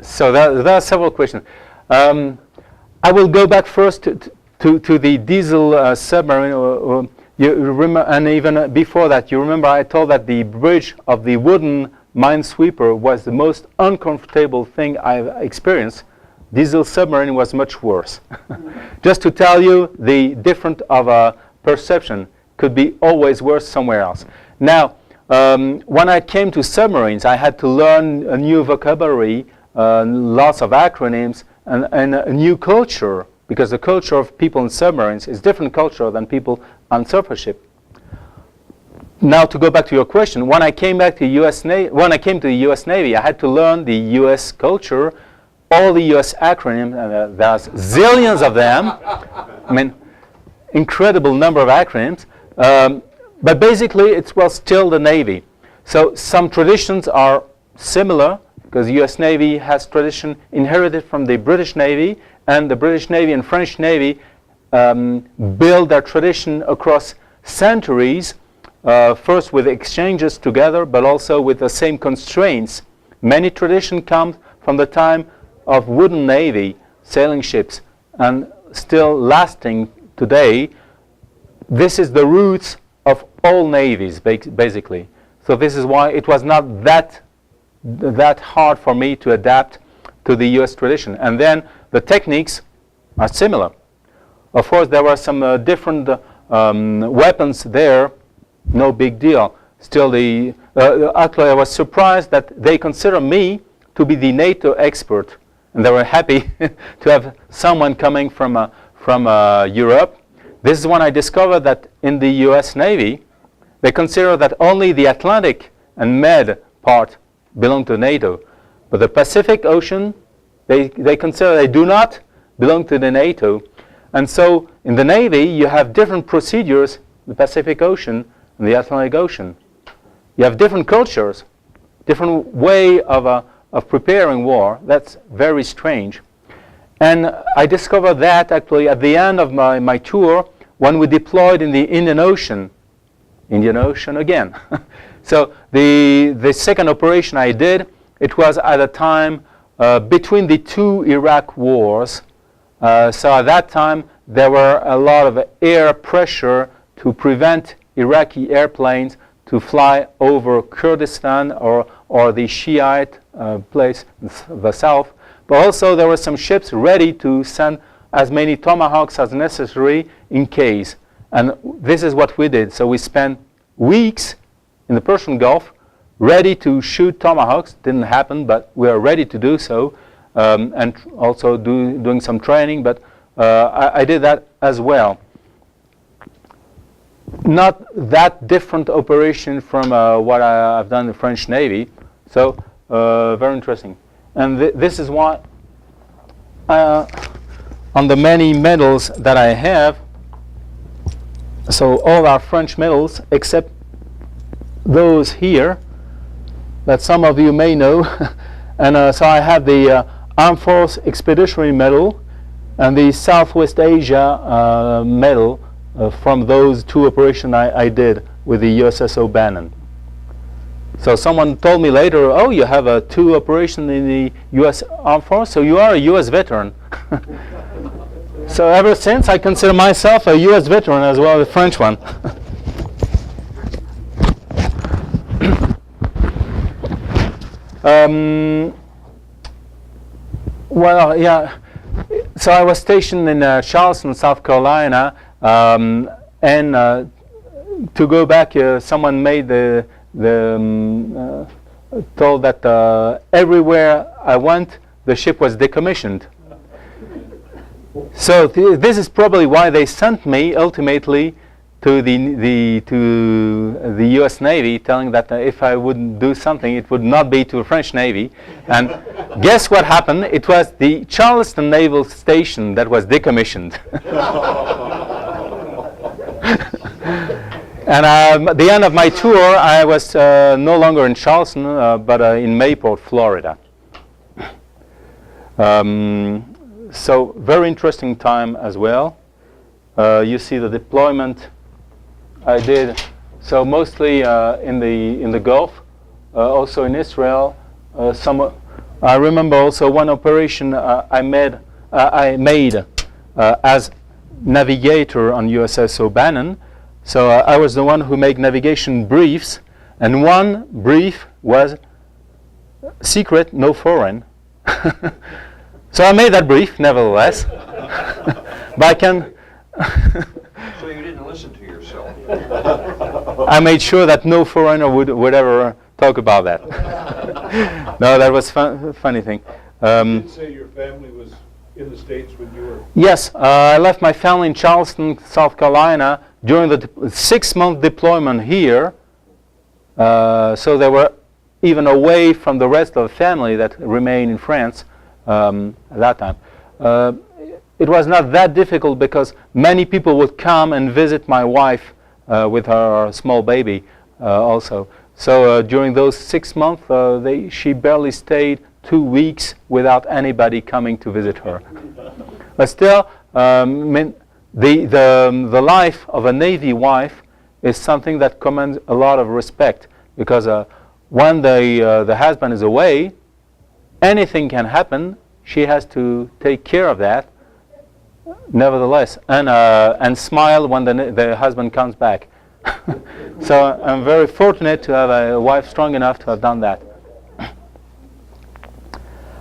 So there are several questions. I will go back first to the diesel submarine. You remember, and even before that, you remember I told that the bridge of the wooden minesweeper was the most uncomfortable thing I've experienced. Diesel submarine was much worse. Just to tell you, the difference of perception could be always worse somewhere else. Now, when I came to submarines, I had to learn a new vocabulary, lots of acronyms, and a new culture, because the culture of people in submarines is different culture than people on surface ship. Now to go back to your question, when I came back to U.S. when I came to the U.S. Navy, I had to learn the U.S. culture, all the U.S. acronyms, and there's zillions of them. I mean, incredible number of acronyms. But basically, it's still the Navy. So some traditions are similar, because the U.S. Navy has tradition inherited from the British Navy, and the British Navy and French Navy build their tradition across centuries, first with exchanges together, but also with the same constraints. Many traditions come from the time of wooden navy, sailing ships, and still lasting today. This is the roots of all navies, basically. So this is why it was not that hard for me to adapt to the U.S. tradition. And then the techniques are similar. Of course, there were some different weapons there. No big deal. Still, actually, I was surprised that they consider me to be the NATO expert, and they were happy to have someone coming from Europe. This is when I discovered that in the U.S. Navy, they consider that only the Atlantic and Med part belong to NATO, but the Pacific Ocean, they consider they do not belong to the NATO. And so in the Navy, you have different procedures, the Pacific Ocean and the Atlantic Ocean. You have different cultures, different way of preparing war. That's very strange. And I discovered that actually at the end of my tour when we deployed in the Indian Ocean again. So the second operation I did, it was at a time between the two Iraq wars. So at that time, there were a lot of air pressure to prevent Iraqi airplanes to fly over Kurdistan or the Shiite place, the south. But also there were some ships ready to send as many Tomahawks as necessary in case. And this is what we did. So we spent weeks in the Persian Gulf ready to shoot Tomahawks. Didn't happen, but we are ready to do so. And also doing some training, but I did that as well. Not that different operation from what I've done in the French Navy, so very interesting. And this is why on the many medals that I have, so all our French medals except those here that some of you may know, and so I have the Armed Force Expeditionary Medal and the Southwest Asia Medal from those two operations I did with the USS O'Bannon. So someone told me later, oh, you have two operations in the U.S. Armed Force, so you are a U.S. veteran. So ever since, I consider myself a U.S. veteran as well, the French one. Well, yeah. So I was stationed in Charleston, South Carolina, and to go back, someone made told that everywhere I went, the ship was decommissioned. So this is probably why they sent me ultimately to the U.S. Navy, telling that if I wouldn't do something, it would not be to the French Navy. And guess what happened? It was the Charleston Naval Station that was decommissioned. And at the end of my tour, I was no longer in Charleston, but in Mayport, Florida. So very interesting time as well. You see the deployment I did. So mostly in the Gulf, also in Israel. I remember also one operation I made as navigator on USS O'Bannon. So I was the one who made navigation briefs, and one brief was secret, no foreign. So I made that brief, nevertheless. But I can.
So you didn't listen to yourself.
I made sure that no foreigner would ever talk about that. No, that was funny thing.
You did say your family was in the States when you were...
Yes, I left my family in Charleston, South Carolina during the 6-month deployment here So they were even away from the rest of the family that remained in France at that time. It was not that difficult because many people would come and visit my wife with her small baby also. So during those 6 months, she barely stayed 2 weeks without anybody coming to visit her. But still, the life of a Navy wife is something that commands a lot of respect, because when the husband is away, anything can happen. She has to take care of that, nevertheless, and smile when the husband comes back. So I'm very fortunate to have a wife strong enough to have done that.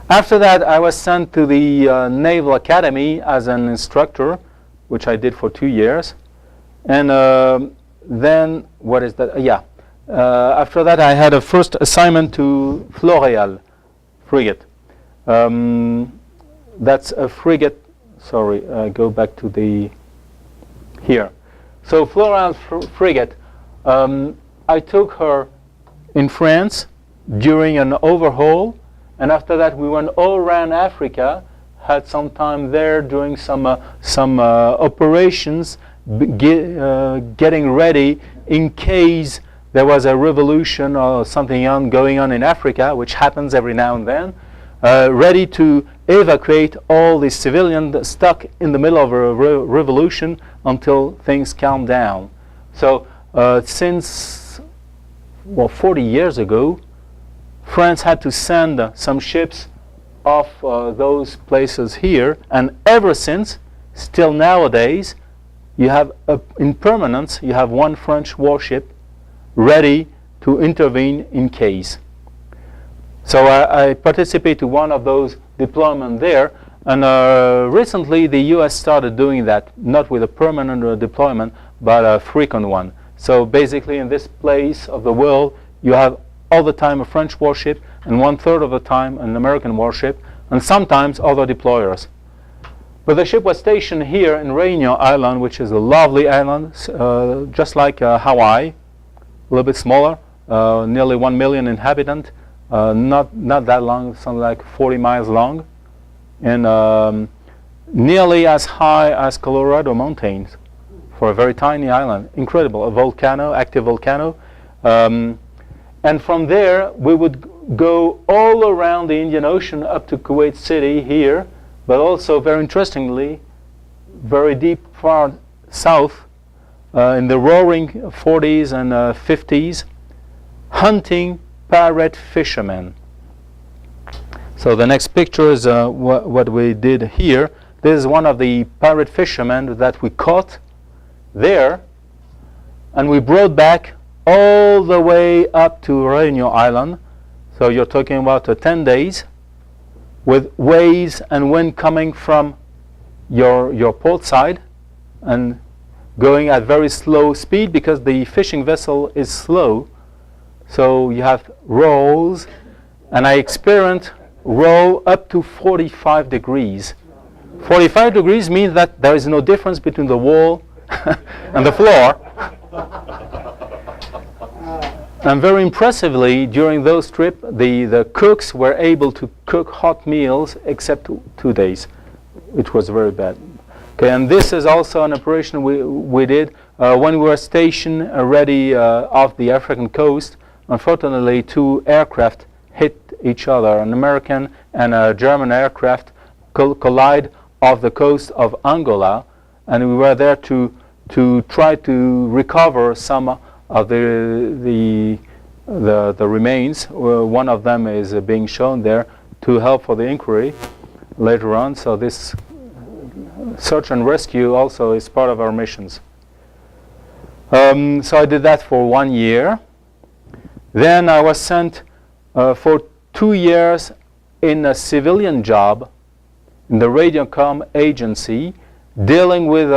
After that, I was sent to the Naval Academy as an instructor, which I did for 2 years. And then, what is that? After that, I had a first assignment to Floréal frigate. That's a frigate. Sorry, go back to the here. So Floréal frigate, I took her in France during an overhaul, and after that we went all around Africa, had some time there doing some operations, getting ready in case there was a revolution or something going on in Africa, which happens every now and then, ready to evacuate all the civilians stuck in the middle of a revolution until things calm down. So since 40 years ago, France had to send some ships off those places here, and ever since, still nowadays, you have in permanence, you have one French warship ready to intervene in case. So I participate to one of those deployments there, and recently the US started doing that, not with a permanent deployment, but a frequent one. So basically in this place of the world, you have all the time a French warship, and 1/3 of the time an American warship, and sometimes other deployers. But the ship was stationed here in Réunion Island, which is a lovely island, just like Hawaii, a little bit smaller, nearly 1 million inhabitants. Not that long, something like 40 miles long, and nearly as high as Colorado mountains for a very tiny island. Incredible, a volcano, active volcano. And from there, we would go all around the Indian Ocean up to Kuwait City here, but also, very interestingly, very deep, far south, in the roaring 40s and 50s, hunting pirate fishermen. So the next picture is what we did here. This is one of the pirate fishermen that we caught there, and we brought back all the way up to Réunion Island. So you're talking about 10 days with waves and wind coming from your port side and going at very slow speed because the fishing vessel is slow. So you have rolls, and I experienced roll up to 45 degrees. 45 degrees means that there is no difference between the wall and the floor. And very impressively, during those trips, the cooks were able to cook hot meals except 2 days, which was very bad. Okay, and this is also an operation we did when we were stationed ready off the African coast. Unfortunately, 2 aircraft hit each other. An American and a German aircraft collide off the coast of Angola, and we were there to try to recover some of the remains. One of them is being shown there to help for the inquiry later on. So this search and rescue also is part of our missions. So I did that for 1 year. Then I was sent for 2 years in a civilian job in the Radiocom agency, dealing with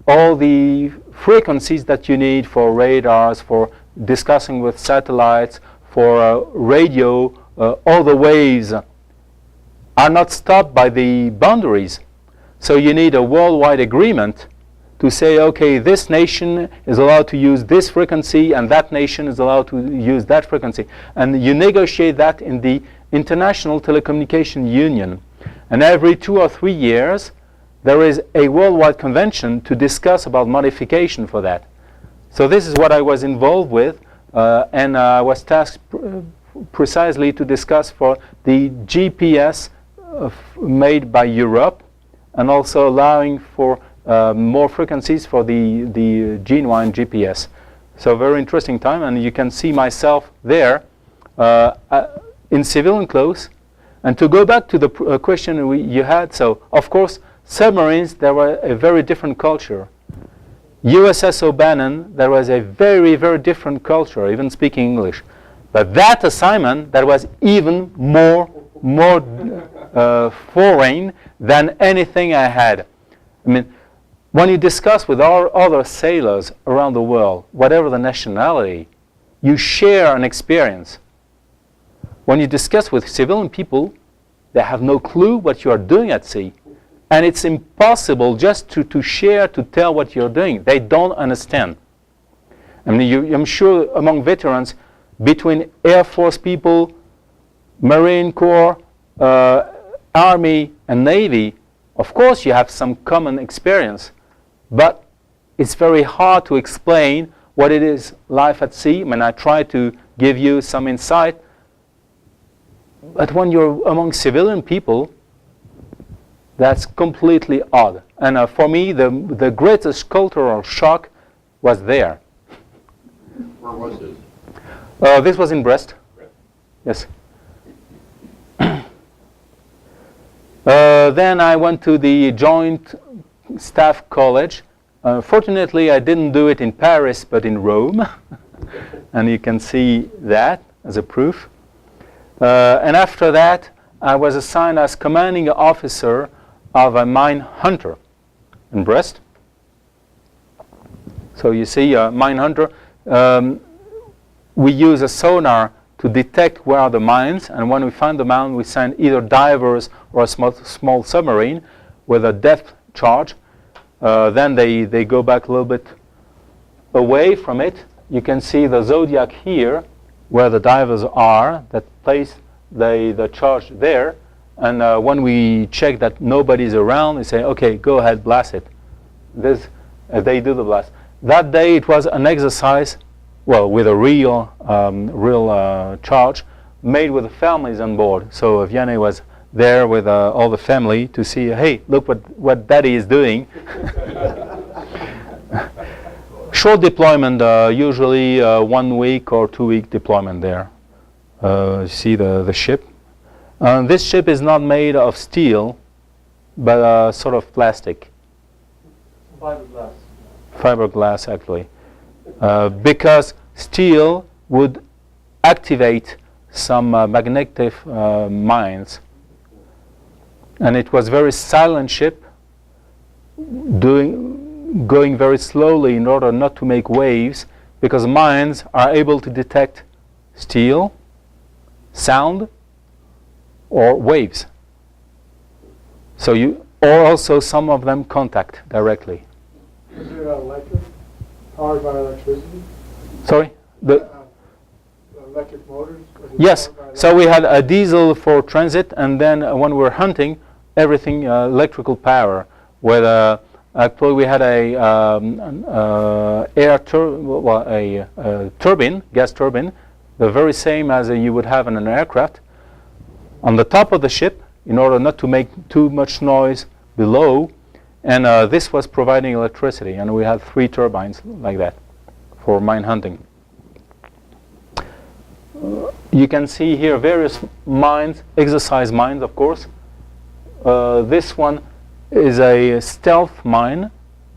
all the frequencies that you need for radars, for discussing with satellites, for radio. All the waves are not stopped by the boundaries. So you need a worldwide agreement to say, okay, this nation is allowed to use this frequency and that nation is allowed to use that frequency. And you negotiate that in the International Telecommunication Union. And every 2 or 3 years, there is a worldwide convention to discuss about modification for that. So this is what I was involved with, and I was tasked precisely to discuss for the GPS made by Europe, and also allowing for more frequencies for the genuine GPS. So very interesting time, and you can see myself there in civilian clothes. And to go back to the question you had, so of course submarines, there were a very different culture. USS O'Bannon, there was a very, very different culture, even speaking English. But that assignment, that was even more foreign than anything I had. I mean, when you discuss with all other sailors around the world, whatever the nationality, you share an experience. When you discuss with civilian people, they have no clue what you are doing at sea. And it's impossible just to share, to tell what you're doing. They don't understand. I mean, I'm sure among veterans, between Air Force people, Marine Corps, Army, and Navy, of course you have some common experience. But it's very hard to explain what it is life at sea. I mean, I try to give you some insight. But when you're among civilian people, that's completely odd. And for me, the greatest cultural shock was there.
Where was this?
This was in Brest. Yes. Then I went to the Joint Staff College. Fortunately, I didn't do it in Paris, but in Rome. And you can see that as a proof. And after that, I was assigned as commanding officer of a mine hunter in Brest. So you see, mine hunter, we use a sonar to detect where are the mines, and when we find the mine, we send either divers or a small submarine with a depth charge. Then they go back a little bit away from it. You can see the zodiac here, where the divers are, that place the charge there. And when we check that nobody's around, we say, okay, go ahead, blast it. They do the blast. That day it was an exercise, well, with a real charge, made with the families on board. So Vianney was there with all the family to see, hey, look what Daddy is doing. Short deployment, usually 1 week or 2 week deployment there. You see the ship. This ship is not made of steel, but sort of plastic.
Fiberglass.
Fiberglass, actually. Because steel would activate some magnetic mines. And it was very silent ship, going very slowly in order not to make waves, because mines are able to detect steel, sound, or waves. So or also some of them contact directly.
Is it electric? Powered by electricity?
Sorry?
Electric motors?
Yes. So we had a diesel for transit, and then when we were hunting, everything electrical power. With actually we had a turbine, gas turbine, the very same as you would have in an aircraft, on the top of the ship, in order not to make too much noise below, and this was providing electricity, and we had 3 turbines like that for mine hunting. You can see here various mines, exercise mines, of course. This one is a stealth mine,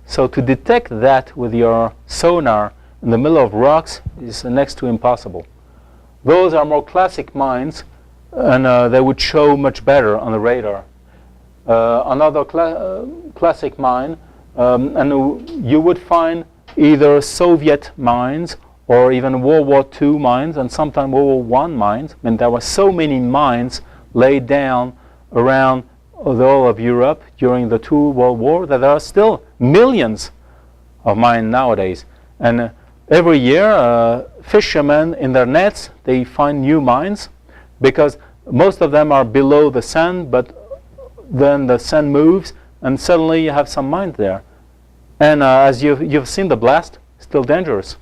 so to detect that with your sonar in the middle of rocks is next to impossible. Those are more classic mines, and they would show much better on the radar. Another classic mine, and you would find either Soviet mines or even World War II mines, and sometimes World War I mines. I mean, there were so many mines laid down around the whole of Europe during the 2 World Wars that there are still millions of mine nowadays. And every year, fishermen in their nets, they find new mines, because most of them are below the sand, but then the sand moves, and suddenly you have some mines there. And as you've seen the blast, still dangerous.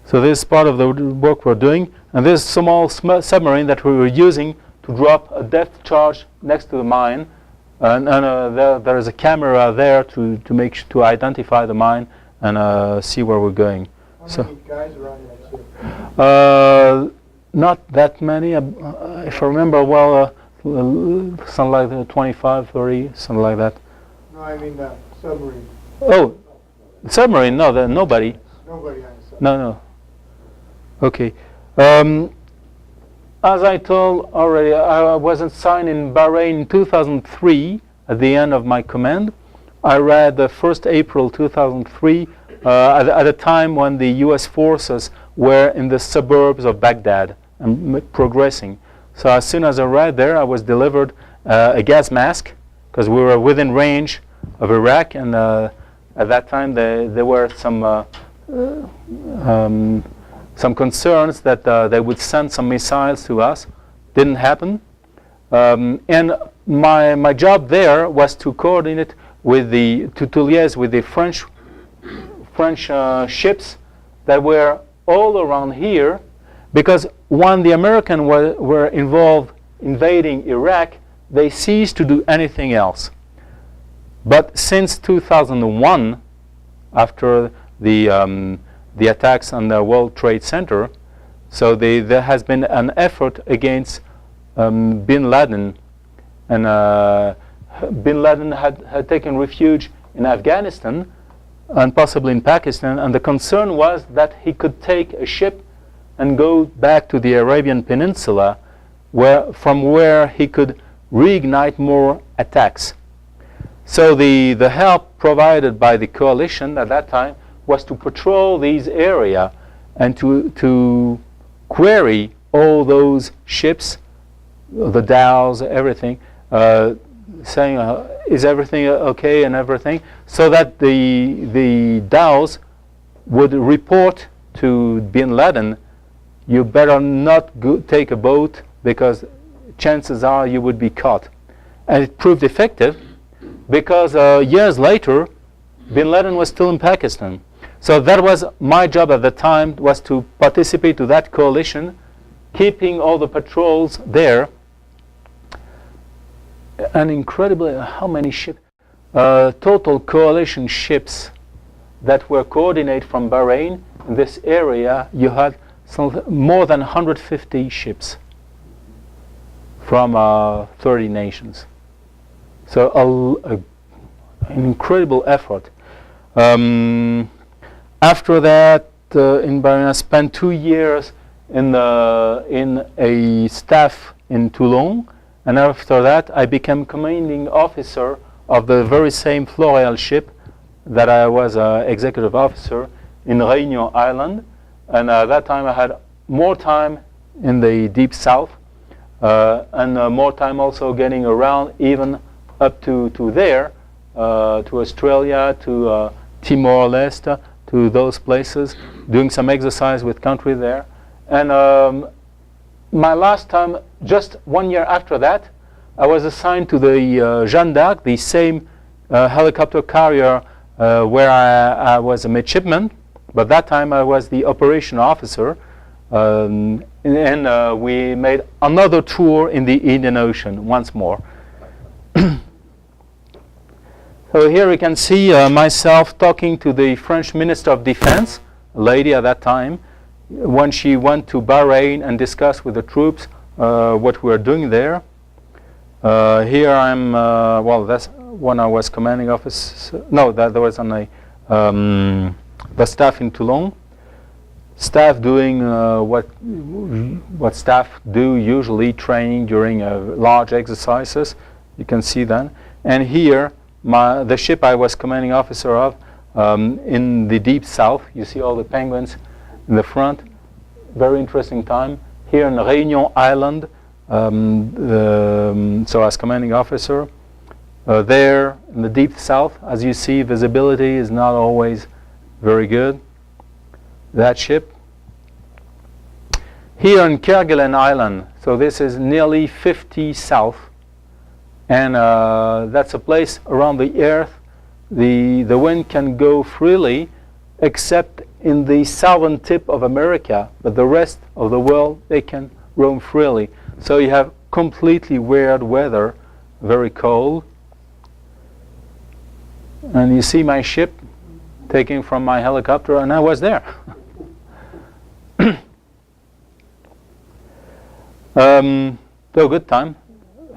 So this is part of the work we're doing. And this small submarine that we were using to drop a depth charge next to the mine. And there is a camera there to identify the mine and see where we're going.
How many guys are on that ship?
Not that many. If I remember well, something like 25, 30, something like that.
No, I mean the submarine.
Oh, submarine? No, nobody.
Nobody on the submarine.
No. Okay. As I told already, I was assigned in Bahrain in 2003 at the end of my command. I read the 1st April 2003 at a time when the U.S. forces were in the suburbs of Baghdad and progressing. So as soon as I read there, I was delivered a gas mask, because we were within range of Iraq, and at that time there were some concerns that they would send some missiles to us. Didn't happen. And my job there was to coordinate with to liaise with the French ships that were all around here, because when the Americans were involved invading Iraq, they ceased to do anything else. But since 2001, after the attacks on the World Trade Center, so there has been an effort against bin Laden, and bin Laden had taken refuge in Afghanistan and possibly in Pakistan, and the concern was that he could take a ship and go back to the Arabian Peninsula, from where he could reignite more attacks. So the help provided by the coalition at that time was to patrol these areas and to query all those ships, the dhows, everything, saying, is everything okay and everything, so that the dhows would report to bin Laden, you better not take a boat, because chances are you would be caught. And it proved effective, because years later, bin Laden was still in Pakistan. So that was my job at the time, was to participate to that coalition, keeping all the patrols there. And incredibly, how many ships? Total coalition ships that were coordinated from Bahrain in this area, you had more than 150 ships from 30 nations. So an incredible effort. After that, in Bahrain, I spent 2 years in a staff in Toulon, and after that, I became commanding officer of the very same Floréal ship that I was executive officer in Réunion Island. And at that time, I had more time in the deep south, and more time also getting around, even up to there, to Australia, to Timor-Leste, to those places, doing some exercise with country there. And my last time, just 1 year after that, I was assigned to the Jeanne d'Arc, the same helicopter carrier where I was a midshipman, but that time I was the operation officer, and we made another tour in the Indian Ocean once more. So here we can see myself talking to the French Minister of Defense, a lady at that time, when she went to Bahrain and discussed with the troops what we were doing there. Here I'm, well, that's when I was commanding officer. No, that was on the staff in Toulon. Staff doing what staff do usually, training during large exercises. You can see that. And here, the ship I was commanding officer of in the deep south. You see all the penguins in the front. Very interesting time. Here in Réunion Island, so as commanding officer. there in the deep south, as you see, visibility is not always very good. That ship. Here in Kerguelen Island, so this is nearly 50 south, and that's a place around the earth. The wind can go freely, except in the southern tip of America, but the rest of the world, they can roam freely. So you have completely weird weather, very cold. And you see my ship taking from my helicopter, and I was there. So good time.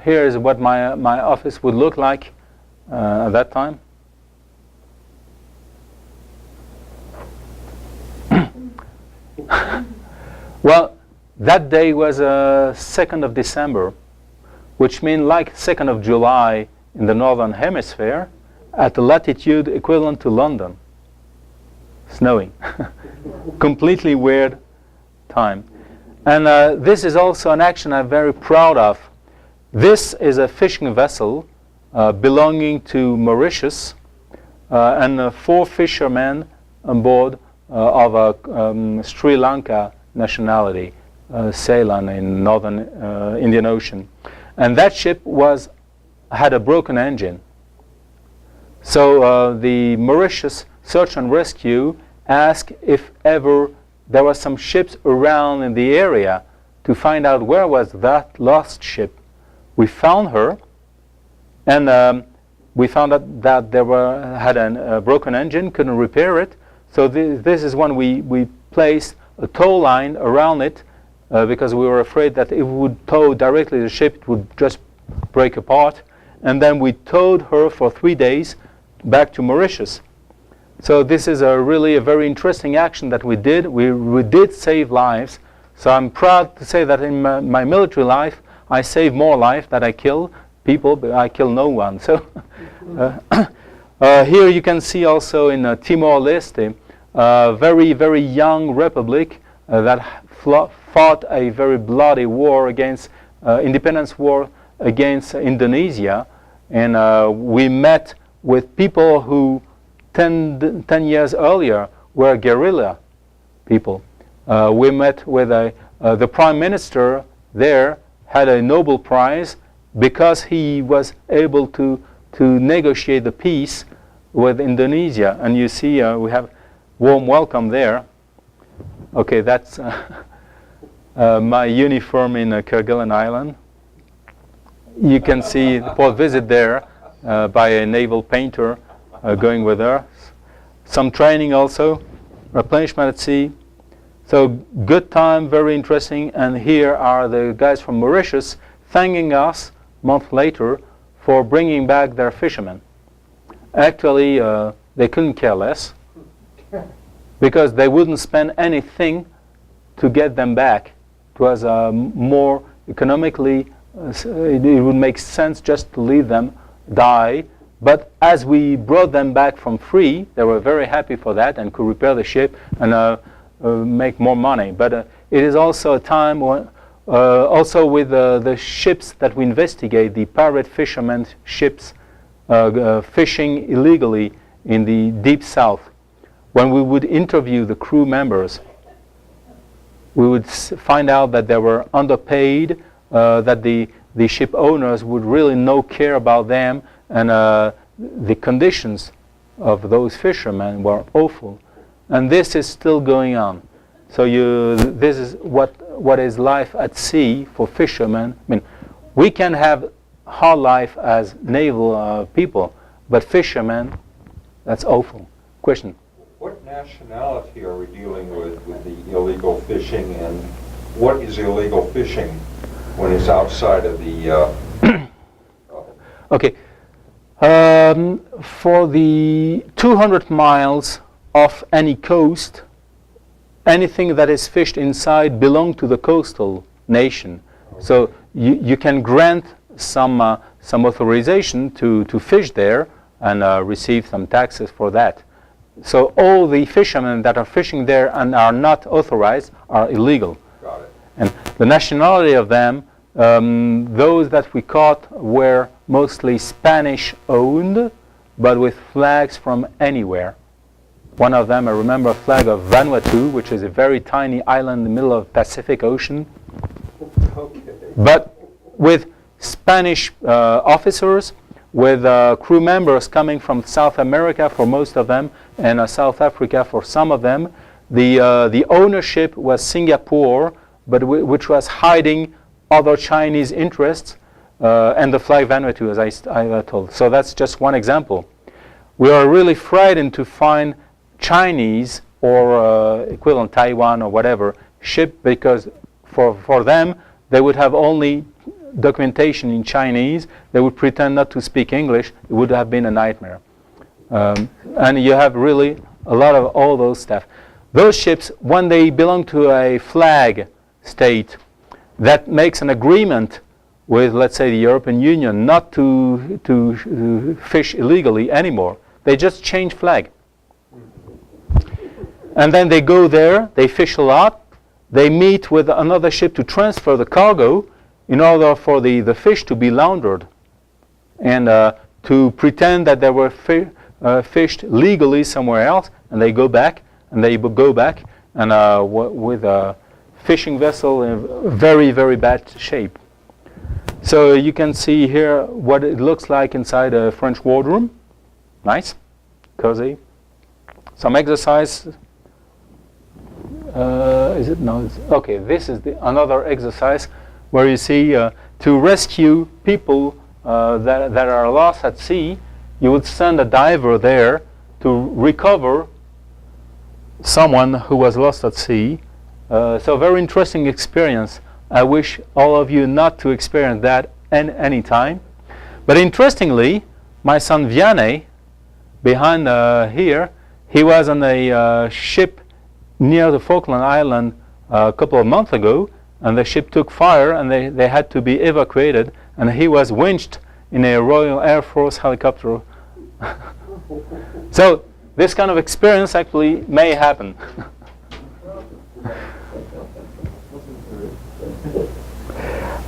Here is what my office would look like at that time. Well, that day was 2nd of December, which means like 2nd of July in the northern hemisphere, at a latitude equivalent to London. Snowing. Completely weird time. And this is also an action I'm very proud of. This is a fishing vessel belonging to Mauritius, and 4 fishermen on board of a Sri Lanka nationality, Ceylon in northern Indian Ocean. And that ship had a broken engine. So the Mauritius Search and Rescue asked if ever there were some ships around in the area to find out where was that lost ship. We found her, and we found out that had a broken engine, couldn't repair it. So this is when we placed a tow line around it, because we were afraid that if we would tow directly the ship, it would just break apart. And then we towed her for 3 days back to Mauritius. So this is really a very interesting action that we did. We did save lives. So I'm proud to say that in my military life, I save more life than I kill people, but I kill no one. So here you can see also in Timor-Leste, a very, very young republic that fought a very bloody war against, independence war against Indonesia. And we met with people who 10 years earlier were guerrilla people. We met with the prime minister there, had a Nobel Prize because he was able to negotiate the peace with Indonesia. And you see we have warm welcome there. Okay, that's my uniform in Kerguelen Island. You can see the port visit there by a naval painter going with us. Some training also, replenishment at sea. So good time, very interesting. And here are the guys from Mauritius thanking us a month later for bringing back their fishermen. Actually, they couldn't care less because they wouldn't spend anything to get them back. It was more economically, it would make sense just to leave them die. But as we brought them back from free, they were very happy for that and could repair the ship and make more money. But it is also a time when, also with the ships that we investigate, the pirate fishermen ships fishing illegally in the deep south. When we would interview the crew members, we would find out that they were underpaid, that the ship owners would really no care about them, and the conditions of those fishermen were awful. And this is still going on. So this is what is life at sea for fishermen. I mean, we can have hard life as naval people, but fishermen, that's awful. Question?
What nationality are we dealing with the illegal fishing, and what is illegal fishing when it's outside of the...
Okay. For the 200 miles off any coast, anything that is fished inside belongs to the coastal nation. Okay. So you can grant some authorization to fish there and receive some taxes for that. So all the fishermen that are fishing there and are not authorized are illegal.
Got it.
And the nationality of them, those that we caught were mostly Spanish owned, but with flags from anywhere. One of them, I remember, a flag of Vanuatu, which is a very tiny island in the middle of the Pacific Ocean,
Okay.
but with Spanish officers, with crew members coming from South America for most of them, and South Africa for some of them. The ownership was Singapore, but which was hiding other Chinese interests, and the flag Vanuatu, as I told. So that's just one example. We are really frightened to find Chinese or equivalent Taiwan or whatever ship, because for them they would have only documentation in Chinese. They would pretend not to speak English. It would have been a nightmare. And you have really a lot of all those stuff. Those ships, when they belong to a flag state that makes an agreement with, let's say, the European Union not to fish illegally anymore, they just change flag. And then they go there, they fish a lot, they meet with another ship to transfer the cargo in order for the fish to be laundered and to pretend that they were fished legally somewhere else, and they go back, and with a fishing vessel in very, very bad shape. So you can see here what it looks like inside a French wardroom. Nice, cozy. Some exercise. Is it? No. Okay, this is another exercise where you see to rescue people that are lost at sea. You would send a diver there to recover someone who was lost at sea. So very interesting experience. I wish all of you not to experience that any time. But interestingly, my son Vianney, behind here, he was on a ship near the Falkland Island a couple of months ago, and the ship took fire, and they had to be evacuated, and he was winched in a Royal Air Force helicopter. So this kind of experience actually may happen.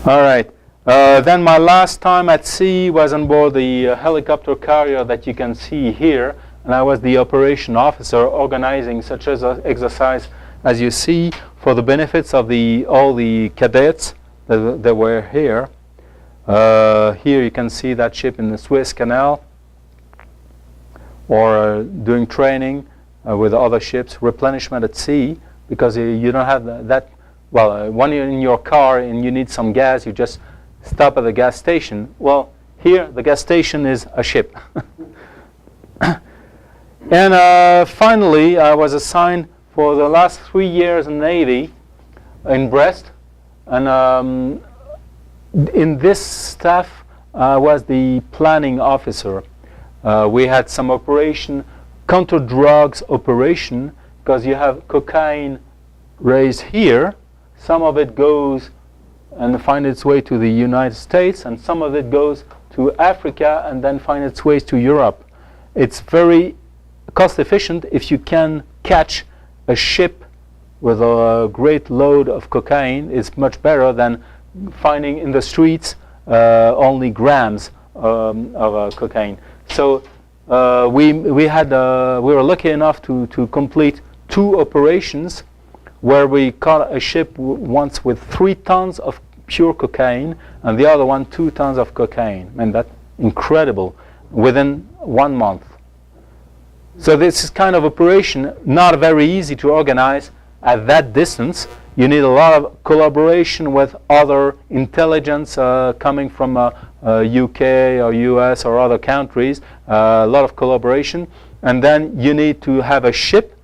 All right. Then my last time at sea was on board the helicopter carrier that you can see here, and I was the operation officer organizing such as exercise as you see for the benefits of all the cadets that were here. Here you can see that ship in the Suez Canal, or doing training with other ships, replenishment at sea, because you don't have that. Well, when you're in your car and you need some gas, you just stop at the gas station. Well, here the gas station is a ship. And finally, I was assigned for the last 3 years in Navy in Brest, and in this staff I was the planning officer. We had some operation, counter-drugs operation, because you have cocaine raised here. Some of it goes and finds its way to the United States, and some of it goes to Africa and then finds its way to Europe. It's very cost efficient if you can catch a ship with a great load of cocaine. It's much better than finding in the streets only grams of cocaine. So we were lucky enough to complete 2 operations where we caught a ship once with 3 tons of pure cocaine, and the other one 2 tons of cocaine. And that's incredible, within 1 month. So this is kind of operation not very easy to organize at that distance. You need a lot of collaboration with other intelligence coming from UK or US or other countries, a lot of collaboration. And then you need to have a ship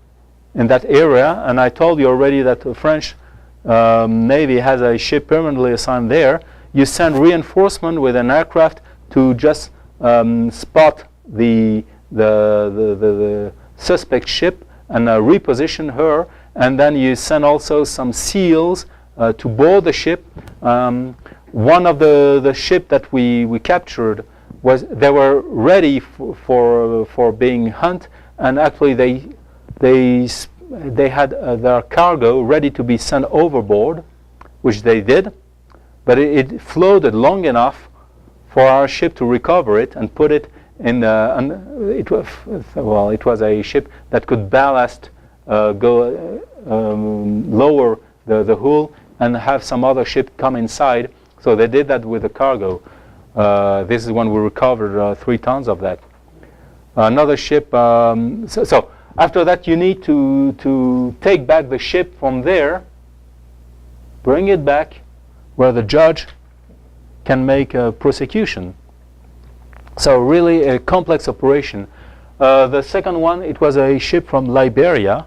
in that area, and I told you already that the French Navy has a ship permanently assigned there. You send reinforcement with an aircraft to just spot the suspect ship and reposition her, and then you send also some SEALs to board the ship. One of the ship that we captured they were ready for being hunted, and actually they had their cargo ready to be sent overboard, which they did, but it floated long enough for our ship to recover it and put it in it was a ship that could ballast, lower the hull and have some other ship come inside. So they did that with the cargo. This is when we recovered 3 tons of that. Another ship. So after that, you need to take back the ship from there, bring it back where the judge can make a prosecution. So really a complex operation. The second one, it was a ship from Liberia.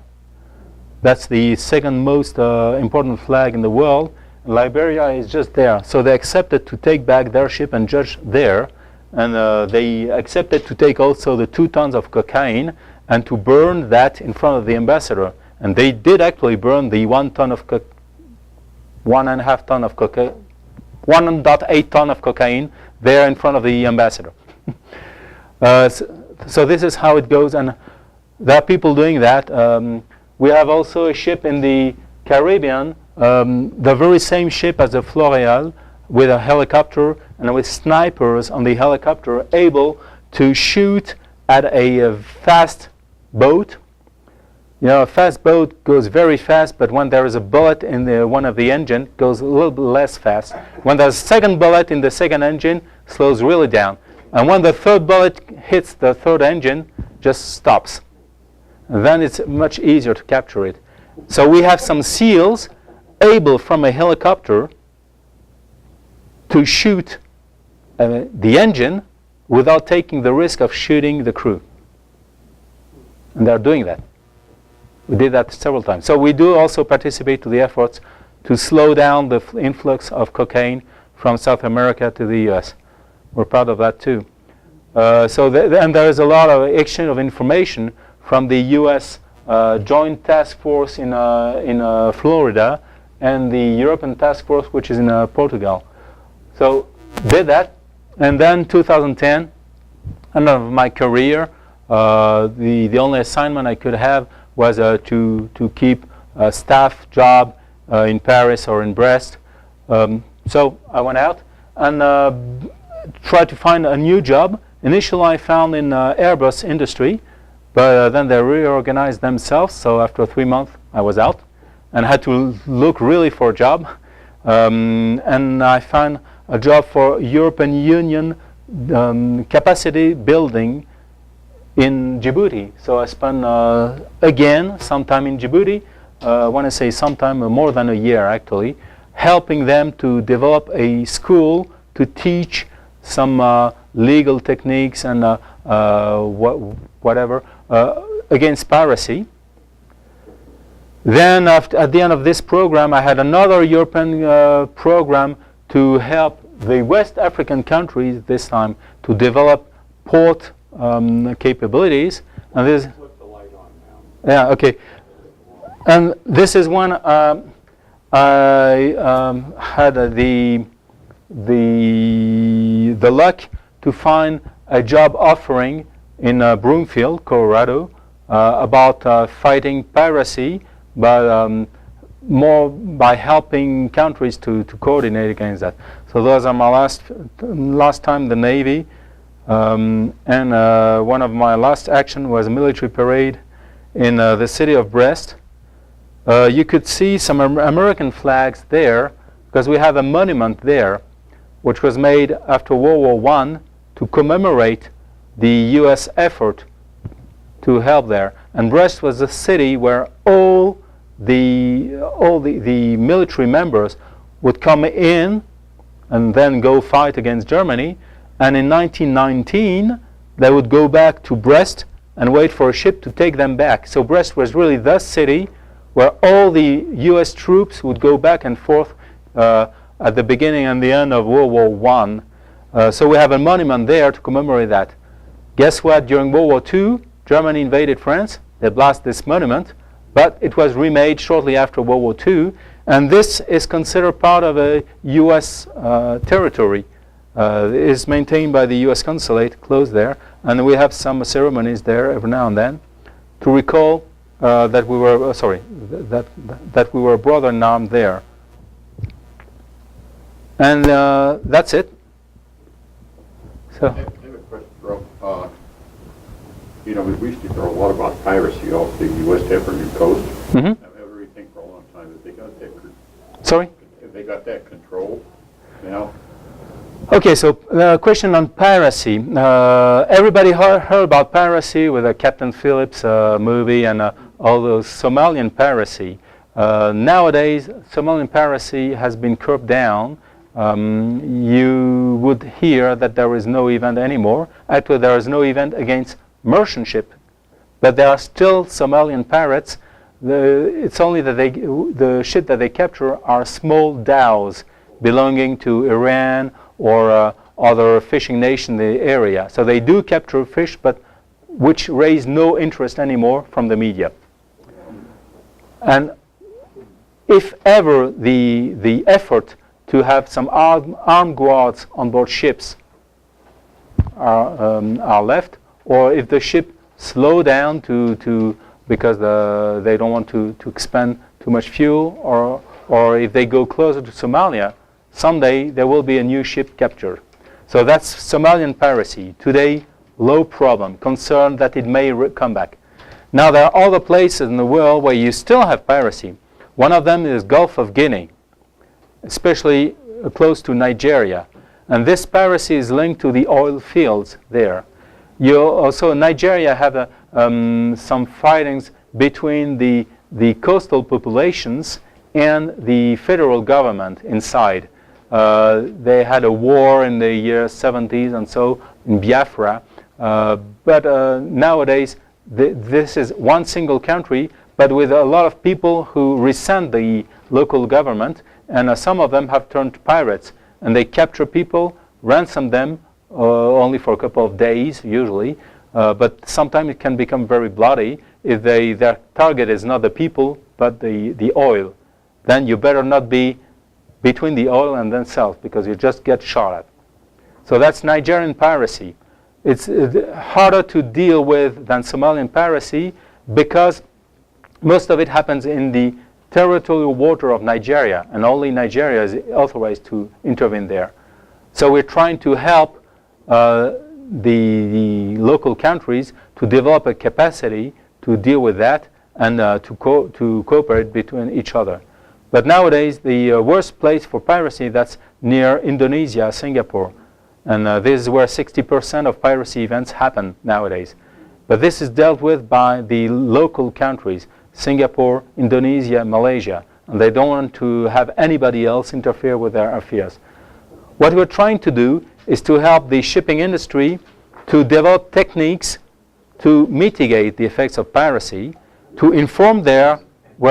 That's the second most important flag in the world. Liberia is just there. So they accepted to take back their ship and judge there. And they accepted to take also the 2 tons of cocaine and to burn that in front of the ambassador. And they did actually burn the 1.5 ton of cocaine, 1.8 ton of cocaine there in front of the ambassador. So this is how it goes, and there are people doing that. We have also a ship in the Caribbean, the very same ship as the Floreal, with a helicopter and with snipers on the helicopter, able to shoot at a fast boat. You know, a fast boat goes very fast, but when there is a bullet in one of the engine, it goes a little bit less fast. When there's a second bullet in the second engine, slows really down. And when the third bullet hits the third engine, just stops. And then it's much easier to capture it. So we have some SEALs able from a helicopter to shoot the engine without taking the risk of shooting the crew. And they're doing that. We did that several times. So we do also participate to the efforts to slow down the influx of cocaine from South America to the US. We're proud of that too. And there is a lot of exchange of information from the US Joint Task Force in Florida and the European Task Force, which is in Portugal. So did that, and then 2010, end of my career, the only assignment I could have was to keep a staff job in Paris or in Brest. So I went out and tried to find a new job. Initially I found in Airbus industry, but then they reorganized themselves, so after 3 months I was out and had to look really for a job. And I found a job for European Union capacity building in Djibouti. So I spent again some time in Djibouti. When I say sometime, more than a year actually, helping them to develop a school to teach some legal techniques and whatever against piracy. Then at the end of this program, I had another European program to help the West African countries this time to develop port capabilities. And this.
Flip the light on now.
Yeah. Okay. And this is when I had the luck to find a job offering in Broomfield, Colorado, about fighting piracy, but more by helping countries to coordinate against that. So those are my last time in the Navy, and one of my last action was a military parade in the city of Brest. You could see some American flags there because we have a monument there, which was made after World War I to commemorate the U.S. effort to help there. And Brest was a city where all the military members would come in and then go fight against Germany. And in 1919, they would go back to Brest and wait for a ship to take them back. So Brest was really the city where all the U.S. troops would go back and forth at the beginning and the end of World War I. So we have a monument there to commemorate that. Guess what? During World War II, Germany invaded France. They blasted this monument, but it was remade shortly after World War II, and this is considered part of a U.S. territory. It is maintained by the U.S. consulate close there, and we have some ceremonies there every now and then to recall that we were that we were brother in arms there. And that's it. So,
I have a question, Jerome. You know, we used to hear a lot about piracy off the West African coast.
mhm.
I've had everything for a long time. Have they got that?
Sorry?
Have they got that control now?
Okay, so question on piracy. Everybody heard about piracy with the Captain Phillips movie and all those Somalian piracy. Nowadays, Somalian piracy has been curbed down. You would hear that there is no event anymore. Actually, there is no event against merchant ship, but there are still Somalian pirates. It's only that the ship that they capture are small dhows belonging to Iran or other fishing nation in the area. So they do capture fish, but which raise no interest anymore from the media. And if ever the effort to have some armed guards on board ships are left, or if the ship slow down because they don't want to expend too much fuel, or if they go closer to Somalia, someday there will be a new ship captured. So that's Somalian piracy. Today, low problem, concerned that it may come back. Now there are other places in the world where you still have piracy. One of them is Gulf of Guinea, especially close to Nigeria. And this piracy is linked to the oil fields there. You also, Nigeria have some fightings between the coastal populations and the federal government inside. They had a war in the year 70s and so in Biafra. But nowadays, this is one single country, but with a lot of people who resent the local government, and some of them have turned pirates, and they capture people, ransom them, only for a couple of days usually, but sometimes it can become very bloody if their target is not the people but the oil. Then you better not be between the oil and themselves, because you just get shot at. So that's Nigerian piracy. It's harder to deal with than Somalian piracy because most of it happens in the territorial water of Nigeria, and only Nigeria is authorized to intervene there. So we're trying to help the local countries to develop a capacity to deal with that and to cooperate between each other. But nowadays, the worst place for piracy, that's near Indonesia, Singapore. And this is where 60% of piracy events happen nowadays. But this is dealt with by the local countries, Singapore, Indonesia, Malaysia. And they don't want to have anybody else interfere with their affairs. What we're trying to do is to help the shipping industry to develop techniques to mitigate the effects of piracy, to inform where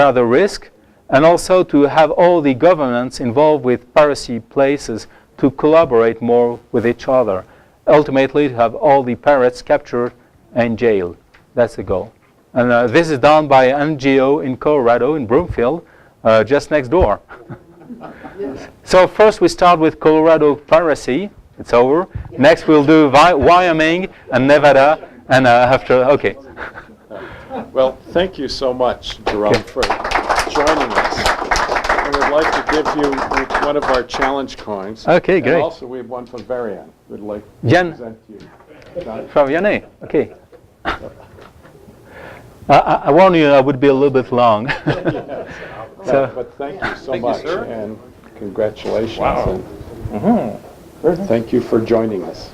are the risks, and also to have all the governments involved with piracy places to collaborate more with each other. Ultimately, to have all the pirates captured and jailed. That's the goal. And this is done by an NGO in Colorado, in Broomfield, just next door. So first we start with Colorado piracy. It's over. Next we'll do Wyoming and Nevada, and after, okay.
Well, thank you so much, Jerome, for joining us. I would like to give you one of our challenge coins.
Okay, great.
And also, we have one from Varian. We'd like to
Jan.
present to you. John?
From Yanné, okay. I warn you, I would be a little bit long.
Yes.
So-
But thank you so
Thank you,
much,
sir.
and congratulations.
Wow.
And thank you for joining us.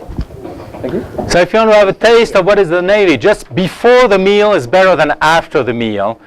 So if you want to have a taste of what is the Navy, just before the meal is better than after the meal.